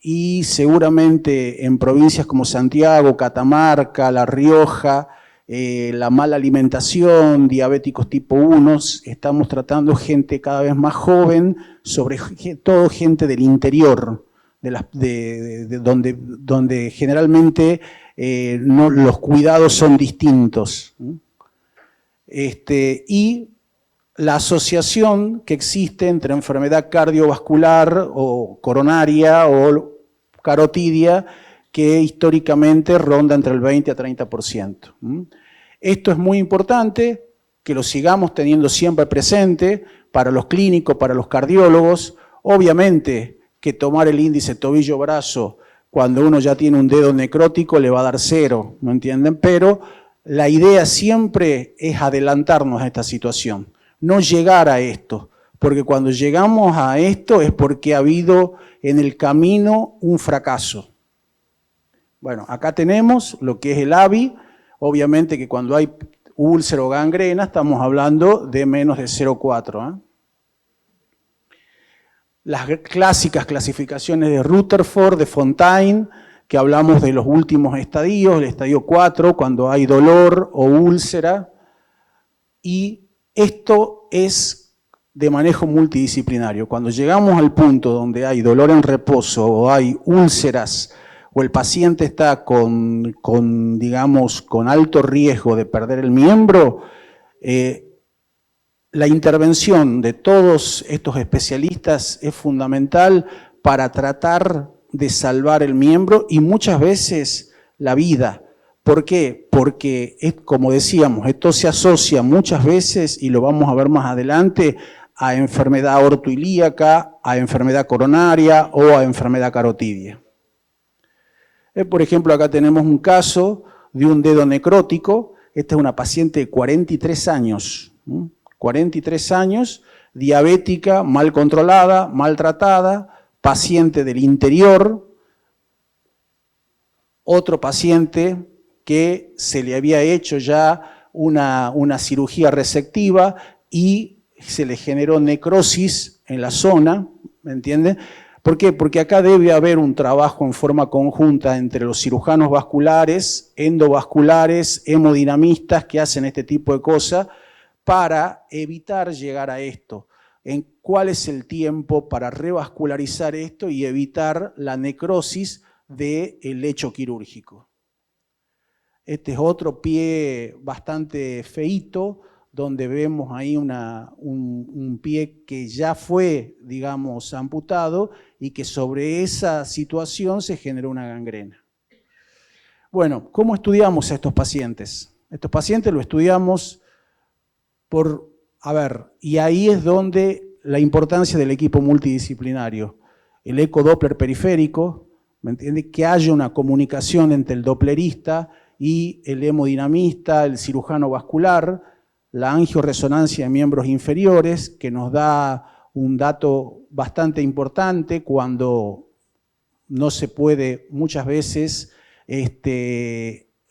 Y seguramente en provincias como Santiago, Catamarca, La Rioja, la mala alimentación, diabéticos tipo 1, estamos tratando gente cada vez más joven, sobre todo gente del interior, donde generalmente los cuidados son distintos. Y la asociación que existe entre enfermedad cardiovascular o coronaria o carotidia, que históricamente ronda entre el 20 a 30%. Esto es muy importante, que lo sigamos teniendo siempre presente para los clínicos, para los cardiólogos. Obviamente que tomar el índice tobillo-brazo cuando uno ya tiene un dedo necrótico le va a dar 0, ¿no entienden? Pero la idea siempre es adelantarnos a esta situación, no llegar a esto, porque cuando llegamos a esto es porque ha habido en el camino un fracaso. Bueno, acá tenemos lo que es el AVI, obviamente que cuando hay úlcera o gangrena estamos hablando de menos de 0,4. Las clásicas clasificaciones de Rutherford, de Fontaine, que hablamos de los últimos estadios, el estadio 4, cuando hay dolor o úlcera, y esto es de manejo multidisciplinario. Cuando llegamos al punto donde hay dolor en reposo o hay úlceras o el paciente está digamos, con alto riesgo de perder el miembro, la intervención de todos estos especialistas es fundamental para tratar de salvar el miembro y muchas veces la vida. ¿Por qué? Porque, como decíamos, esto se asocia muchas veces, y lo vamos a ver más adelante, a enfermedad aortoilíaca, a enfermedad coronaria o a enfermedad carotidia. Por ejemplo, acá tenemos un caso de un dedo necrótico. Esta es una paciente de 43 años. 43 años, diabética, mal controlada, maltratada, paciente del interior. Otro paciente que se le había hecho ya una cirugía resectiva y se le generó necrosis en la zona, ¿me entienden? ¿Por qué? Porque acá debe haber un trabajo en forma conjunta entre los cirujanos vasculares, endovasculares, hemodinamistas que hacen este tipo de cosas para evitar llegar a esto. en cuál es el tiempo para revascularizar esto y evitar la necrosis del lecho quirúrgico. Este es otro pie bastante feíto, donde vemos ahí un pie que ya fue, digamos, amputado y que sobre esa situación se generó una gangrena. Bueno, ¿cómo estudiamos a estos pacientes? Estos pacientes lo estudiamos y ahí es donde la importancia del equipo multidisciplinario. El ecodoppler periférico, ¿me entiende? Que haya una comunicación entre el dopplerista y el hemodinamista, el cirujano vascular, la angioresonancia de miembros inferiores, que nos da un dato bastante importante cuando no se puede, muchas veces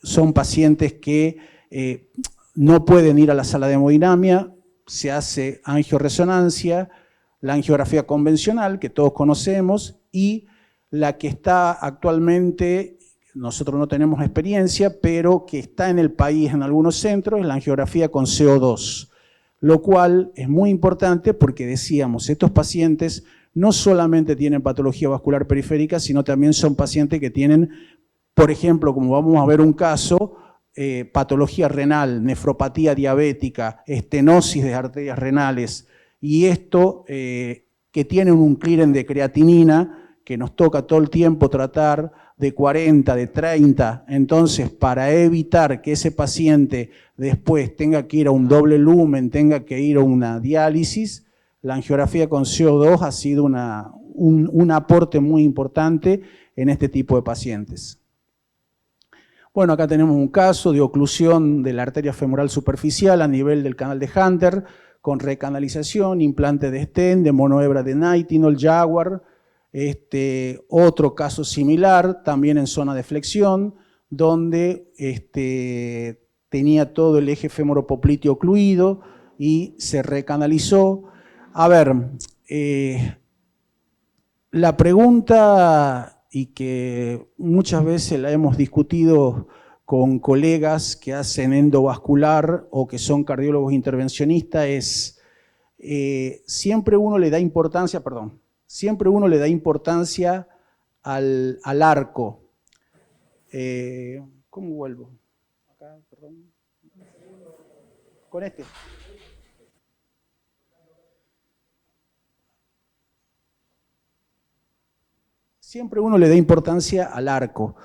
son pacientes que no pueden ir a la sala de hemodinamia, se hace angioresonancia, la angiografía convencional, que todos conocemos, y la que está actualmente, nosotros no tenemos experiencia, pero que está en el país en algunos centros, es la angiografía con CO2, lo cual es muy importante porque decíamos, estos pacientes no solamente tienen patología vascular periférica, sino también son pacientes que tienen, por ejemplo, como vamos a ver un caso, patología renal, nefropatía diabética, estenosis de arterias renales, y esto que tienen un clearance de creatinina que nos toca todo el tiempo tratar de 40, de 30, entonces para evitar que ese paciente después tenga que ir a un doble lumen, tenga que ir a una diálisis, la angiografía con CO2 ha sido un aporte muy importante en este tipo de pacientes. Bueno, acá tenemos un caso de oclusión de la arteria femoral superficial a nivel del canal de Hunter, con recanalización, implante de stent, de monohebra de Nitinol, Jaguar. Otro caso similar, también en zona de flexión, donde tenía todo el eje femoropopliteo ocluido y se recanalizó. A ver, la pregunta, y que muchas veces la hemos discutido con colegas que hacen endovascular o que son cardiólogos intervencionistas, es siempre uno le da importancia, al arco. ¿Cómo vuelvo? Acá, perdón. Con este. Siempre uno le da importancia al arco.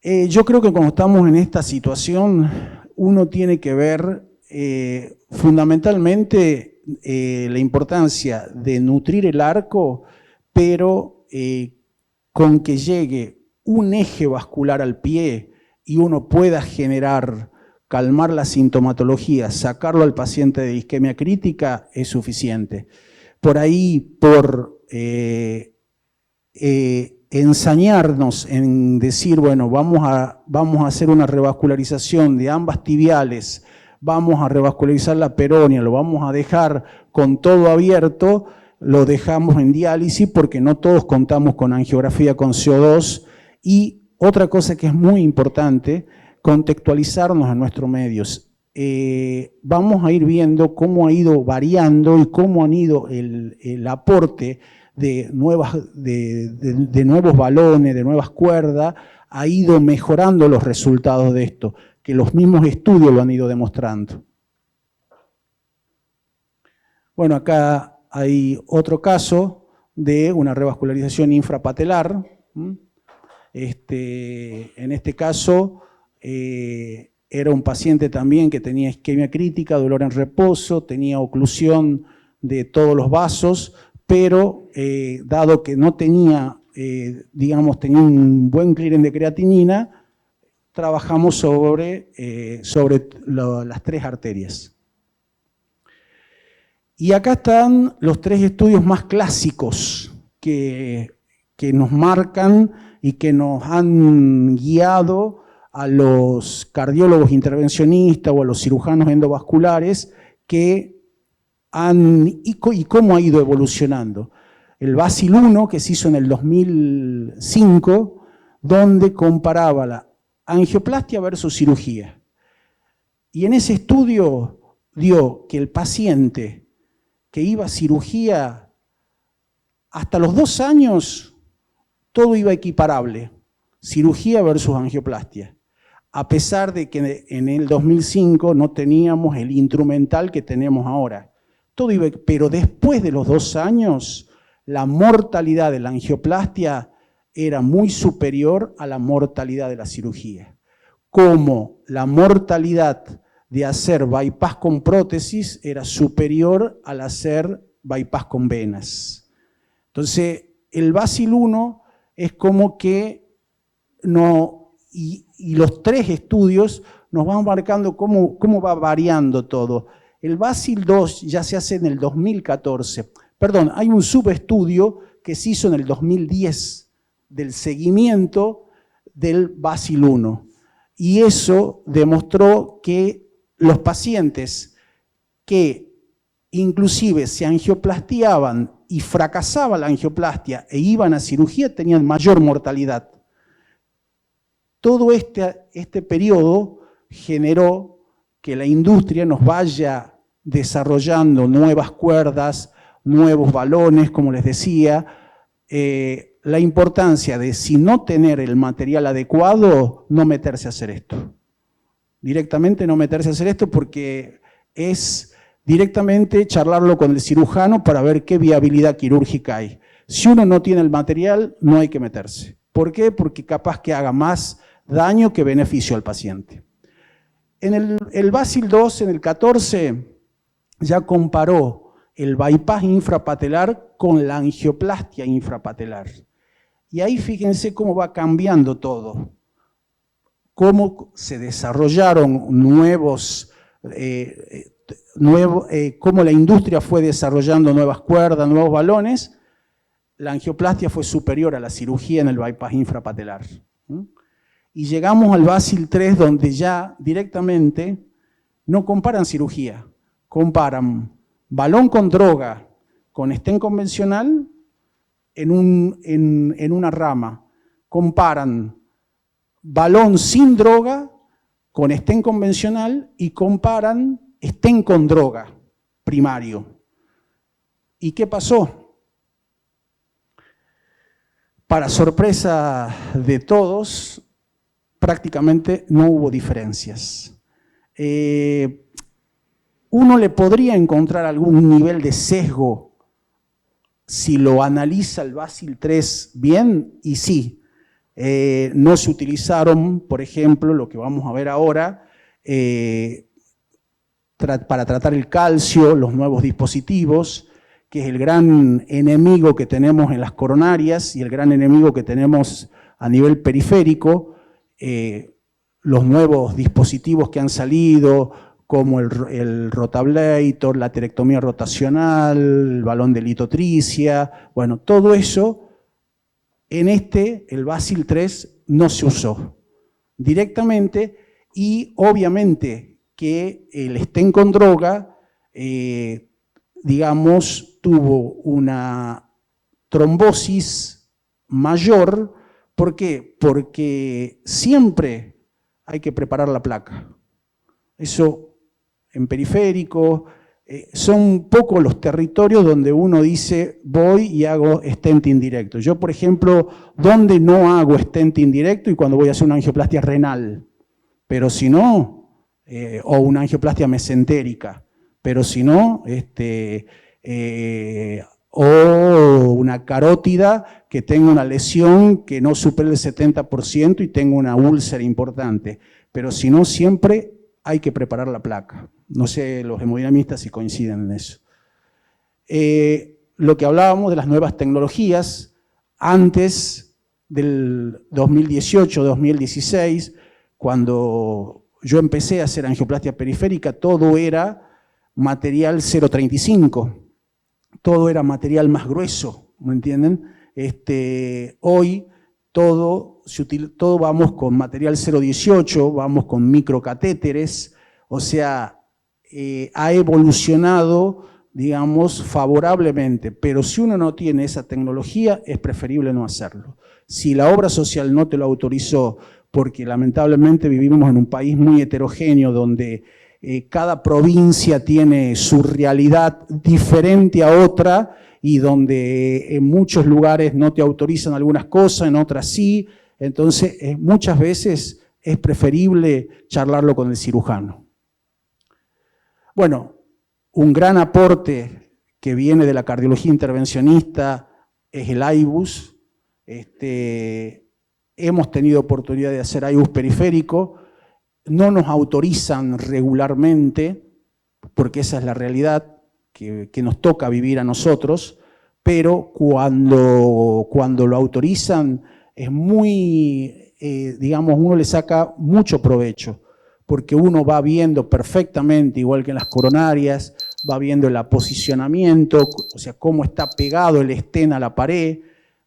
Yo creo que cuando estamos en esta situación, uno tiene que ver fundamentalmente la importancia de nutrir el arco, pero con que llegue un eje vascular al pie y uno pueda calmar la sintomatología, sacarlo al paciente de isquemia crítica, es suficiente. Por ahí, por ensañarnos en decir, bueno, vamos a hacer una revascularización de ambas tibiales, vamos a revascularizar la peronea, lo vamos a dejar con todo abierto, lo dejamos en diálisis porque no todos contamos con angiografía con CO2. Y otra cosa que es muy importante, contextualizarnos en nuestros medios. Vamos a ir viendo cómo ha ido variando y cómo han ido el aporte de nuevos balones, de nuevas cuerdas, ha ido mejorando los resultados de esto, que los mismos estudios lo han ido demostrando. Bueno, acá hay otro caso de una revascularización infrapatelar. En este caso era un paciente también que tenía isquemia crítica, dolor en reposo, tenía oclusión de todos los vasos, pero dado que no tenía, tenía un buen clearance de creatinina, trabajamos sobre las 3 arterias. Y acá están los 3 estudios más clásicos que nos marcan y que nos han guiado a los cardiólogos intervencionistas o a los cirujanos endovasculares y cómo ha ido evolucionando. El Basil 1, que se hizo en el 2005, donde comparaba la angioplastia versus cirugía. Y en ese estudio dio que el paciente que iba a cirugía, hasta los 2 años, todo iba equiparable, cirugía versus angioplastia, a pesar de que en el 2005 no teníamos el instrumental que tenemos ahora. Todo iba, pero después de los 2 años, la mortalidad de la angioplastia era muy superior a la mortalidad de la cirugía. Como la mortalidad de hacer bypass con prótesis era superior al hacer bypass con venas. Entonces, el Basil 1 es como que no, y los 3 estudios nos van marcando cómo va variando todo. El Basil 2 ya se hace en el 2014. Perdón, hay un subestudio que se hizo en el 2010 del seguimiento del Basil 1. Y eso demostró que los pacientes que inclusive se angioplastiaban y fracasaba la angioplastia e iban a cirugía tenían mayor mortalidad. Todo este periodo generó que la industria nos vaya desarrollando nuevas cuerdas, nuevos balones, como les decía, la importancia de, si no tener el material adecuado, no meterse a hacer esto. Directamente no meterse a hacer esto porque es directamente charlarlo con el cirujano para ver qué viabilidad quirúrgica hay. Si uno no tiene el material, no hay que meterse. ¿Por qué? Porque capaz que haga más daño que beneficio al paciente. En el Basil 2, en el 14, ya comparó el bypass infrapatelar con la angioplastia infrapatelar. Y ahí fíjense cómo va cambiando todo. Cómo se desarrollaron cómo la industria fue desarrollando nuevas cuerdas, nuevos balones. La angioplastia fue superior a la cirugía en el bypass infrapatelar. Y llegamos al Basil 3, donde ya directamente no comparan cirugía, comparan balón con droga, con stent convencional en una rama. Comparan balón sin droga con stent convencional y comparan stent con droga primario. ¿Y qué pasó? Para sorpresa de todos, prácticamente no hubo diferencias. Uno le podría encontrar algún nivel de sesgo si lo analiza el Basil 3 bien, y sí. No se utilizaron, por ejemplo, lo que vamos a ver ahora, para tratar el calcio, los nuevos dispositivos, que es el gran enemigo que tenemos en las coronarias y el gran enemigo que tenemos a nivel periférico. Los nuevos dispositivos que han salido, como el rotablator, la aterectomía rotacional, el balón de litotricia, bueno, todo eso, en el Basil 3 no se usó directamente, y obviamente que el stent con droga, digamos, tuvo una trombosis mayor. ¿Por qué? Porque siempre hay que preparar la placa. Eso en periférico, son pocos los territorios donde uno dice voy y hago stent indirecto. Yo, por ejemplo, donde no hago stent indirecto y cuando voy a hacer una angioplastia renal, pero si no, o una angioplastia mesentérica, pero si no, o una carótida que tenga una lesión que no supere el 70% y tenga una úlcera importante. Pero si no, siempre hay que preparar la placa. No sé los hemodinamistas si coinciden en eso. Lo que hablábamos de las nuevas tecnologías, antes del 2018-2016, cuando yo empecé a hacer angioplastia periférica, todo era material 0,35. Todo era material más grueso, ¿me entienden? Hoy todo vamos con material 0,18, vamos con microcatéteres, o sea, ha evolucionado, digamos, favorablemente, pero si uno no tiene esa tecnología, es preferible no hacerlo. Si la obra social no te lo autorizó, porque lamentablemente vivimos en un país muy heterogéneo, donde cada provincia tiene su realidad diferente a otra y donde en muchos lugares no te autorizan algunas cosas, en otras sí. Entonces, muchas veces es preferible charlarlo con el cirujano. Bueno, un gran aporte que viene de la cardiología intervencionista es el IBUS. Hemos tenido oportunidad de hacer IBUS periférico. No nos autorizan regularmente, porque esa es la realidad que nos toca vivir a nosotros, pero cuando lo autorizan es muy, digamos, uno le saca mucho provecho, porque uno va viendo perfectamente, igual que en las coronarias, va viendo el aposicionamiento, o sea, cómo está pegado el stent a la pared,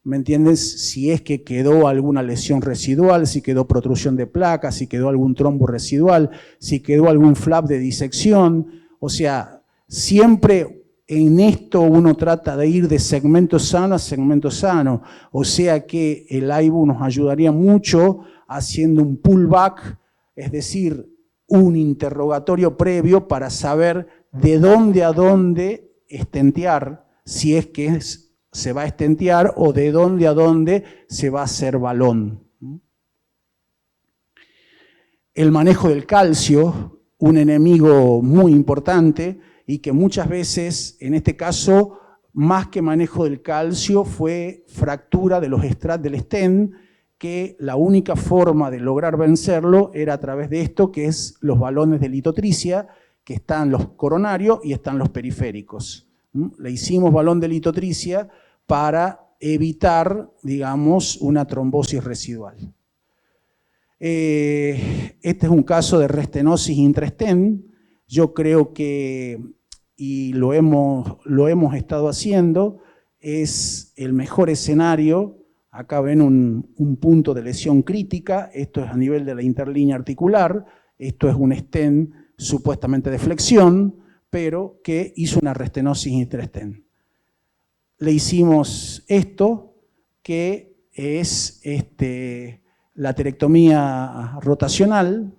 ¿me entiendes? Si es que quedó alguna lesión residual, si quedó protrusión de placa, si quedó algún trombo residual, si quedó algún flap de disección, o sea, siempre en esto uno trata de ir de segmento sano a segmento sano, o sea que el IBU nos ayudaría mucho haciendo un pullback, es decir, un interrogatorio previo para saber de dónde a dónde estentear, si es que se va a estentear o de dónde a dónde se va a hacer balón. El manejo del calcio, un enemigo muy importante y que muchas veces, en este caso, más que manejo del calcio, fue fractura de los estratos del stent, que la única forma de lograr vencerlo era a través de esto, que es los balones de litotricia, que están los coronarios y están los periféricos. Le hicimos balón de litotricia para evitar, digamos, una trombosis residual. Este es un caso de restenosis intrastent. Yo creo que, y lo hemos estado haciendo, es el mejor escenario. Acá ven un punto de lesión crítica, esto es a nivel de la interlínea articular, esto es un stent supuestamente de flexión, pero que hizo una restenosis intrastent. Le hicimos esto, que es la aterectomía rotacional.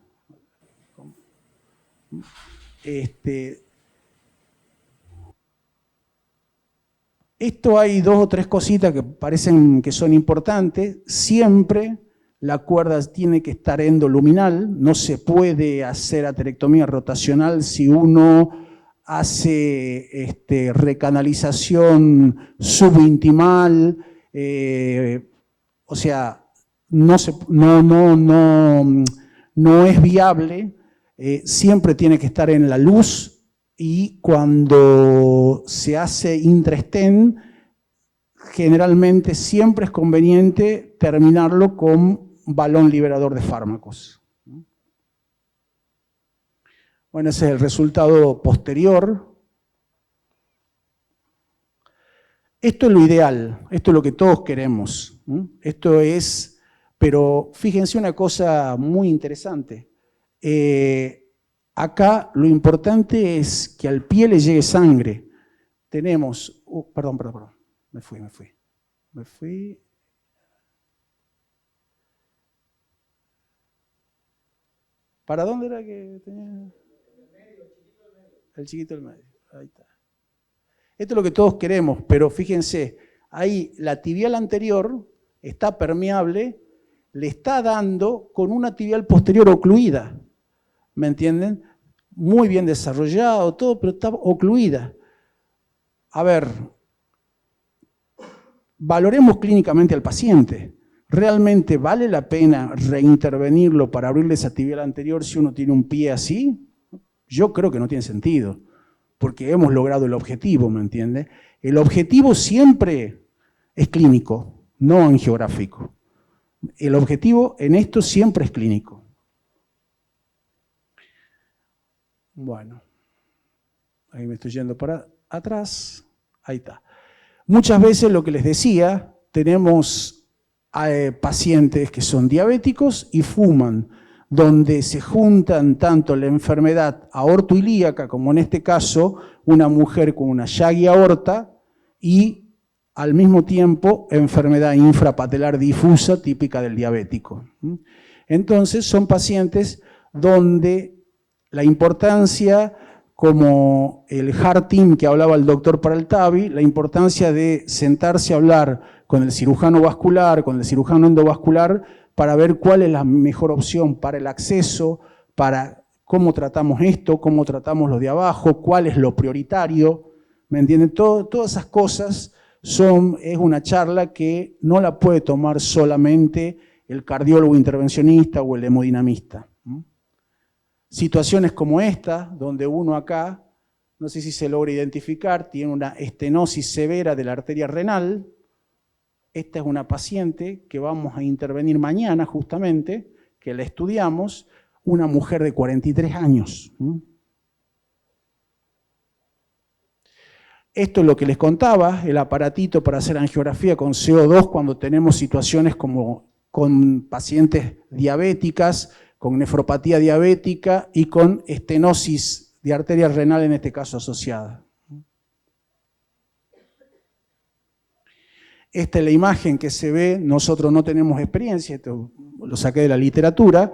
Esto hay dos o tres cositas que parecen que son importantes. Siempre la cuerda tiene que estar endoluminal, no se puede hacer aterectomía rotacional si uno hace recanalización subintimal, o sea, no es viable, siempre tiene que estar en la luz y cuando se hace intrastent, generalmente siempre es conveniente terminarlo con balón liberador de fármacos. Bueno, ese es el resultado posterior. Esto es lo ideal, esto es lo que todos queremos. Esto es, pero fíjense una cosa muy interesante. Acá lo importante es que al pie le llegue sangre. Tenemos, perdón, me fui. ¿Para dónde era que tenía? El chiquito del medio, ahí está. Esto es lo que todos queremos, pero fíjense, ahí la tibial anterior está permeable, le está dando con una tibial posterior ocluida, ¿me entienden? Muy bien desarrollado, todo, pero está ocluida. A ver, valoremos clínicamente al paciente. ¿Realmente vale la pena reintervenirlo para abrirle esa tibial anterior si uno tiene un pie así? Yo creo que no tiene sentido, porque hemos logrado el objetivo, ¿me entiende? El objetivo siempre es clínico, no angiográfico. El objetivo en esto siempre es clínico. Bueno, ahí me estoy yendo para atrás, ahí está. Muchas veces lo que les decía, tenemos pacientes que son diabéticos y fuman, donde se juntan tanto la enfermedad aortoilíaca, como en este caso, una mujer con una llaga aorta, y al mismo tiempo enfermedad infrapatelar difusa típica del diabético. Entonces son pacientes donde la importancia, como el Heart Team que hablaba el doctor Paraltavi, la importancia de sentarse a hablar con el cirujano vascular, con el cirujano endovascular, para ver cuál es la mejor opción para el acceso, para cómo tratamos esto, cómo tratamos lo de abajo, cuál es lo prioritario, ¿me entienden? Todas esas cosas es una charla que no la puede tomar solamente el cardiólogo intervencionista o el hemodinamista. Situaciones como esta, donde uno acá, no sé si se logra identificar, tiene una estenosis severa de la arteria renal. Esta es una paciente que vamos a intervenir mañana justamente, que la estudiamos, una mujer de 43 años. Esto es lo que les contaba, el aparatito para hacer angiografía con CO2 cuando tenemos situaciones como con pacientes diabéticas, con nefropatía diabética y con estenosis de arteria renal, en este caso asociada. Esta es la imagen que se ve, nosotros no tenemos experiencia, esto lo saqué de la literatura,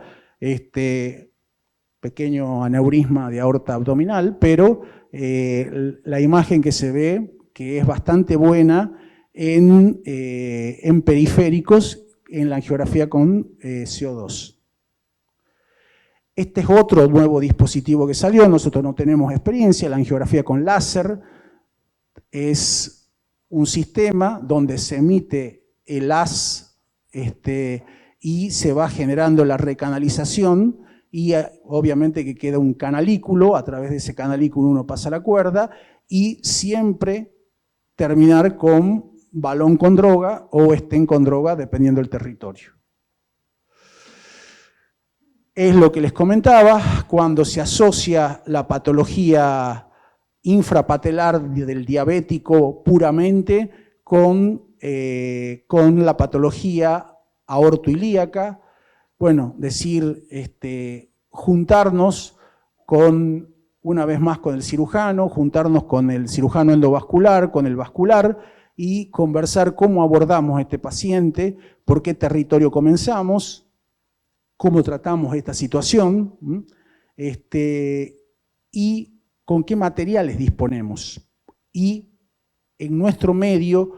pequeño aneurisma de aorta abdominal, pero la imagen que se ve, que es bastante buena en periféricos, en la angiografía con CO2. Este es otro nuevo dispositivo que salió, nosotros no tenemos experiencia, la angiografía con láser es un sistema donde se emite el haz y se va generando la recanalización y obviamente que queda un canalículo, a través de ese canalículo uno pasa la cuerda y siempre terminar con balón con droga o estén con droga dependiendo del territorio. Es lo que les comentaba, cuando se asocia la patología infrapatelar del diabético puramente con la patología aortoilíaca, bueno, decir, juntarnos una vez más con el cirujano, juntarnos con el cirujano endovascular, con el vascular, y conversar cómo abordamos a este paciente, por qué territorio comenzamos, cómo tratamos esta situación, y con qué materiales disponemos. Y en nuestro medio,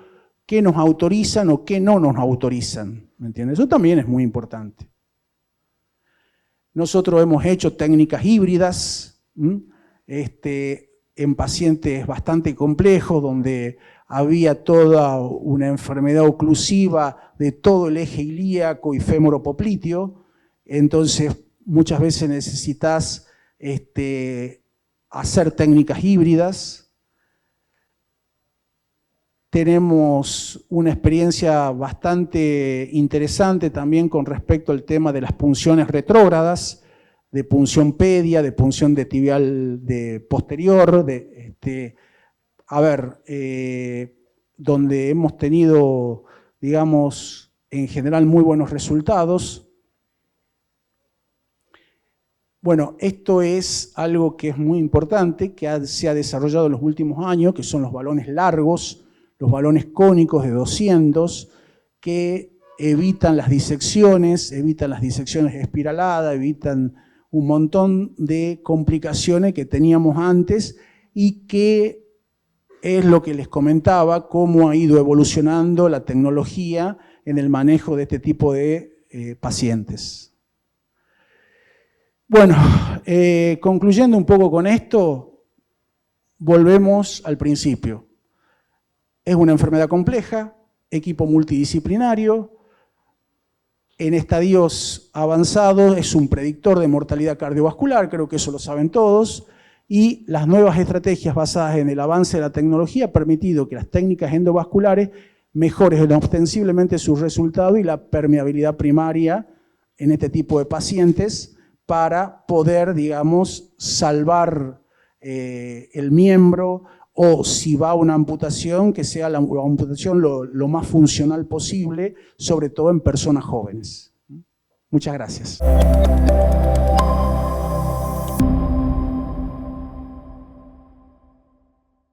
qué nos autorizan o qué no nos autorizan. ¿Me entiendes? Eso también es muy importante. Nosotros hemos hecho técnicas híbridas, en pacientes bastante complejos, donde había toda una enfermedad oclusiva de todo el eje ilíaco y fémoro-popliteo. Entonces, muchas veces necesitas hacer técnicas híbridas. Tenemos una experiencia bastante interesante también con respecto al tema de las punciones retrógradas, de punción pedia, de punción de tibial de posterior, donde hemos tenido, digamos, en general muy buenos resultados. Bueno, esto es algo que es muy importante, que se ha desarrollado en los últimos años, que son los balones largos, los balones cónicos de 200, que evitan las disecciones espiraladas, evitan un montón de complicaciones que teníamos antes y que es lo que les comentaba, cómo ha ido evolucionando la tecnología en el manejo de este tipo de pacientes. Bueno, concluyendo un poco con esto, volvemos al principio. Es una enfermedad compleja, equipo multidisciplinario, en estadios avanzados es un predictor de mortalidad cardiovascular, creo que eso lo saben todos, y las nuevas estrategias basadas en el avance de la tecnología han permitido que las técnicas endovasculares mejoren ostensiblemente sus resultados y la permeabilidad primaria en este tipo de pacientes para poder, digamos, salvar el miembro, o si va a una amputación, que sea la amputación lo más funcional posible, sobre todo en personas jóvenes. Muchas gracias.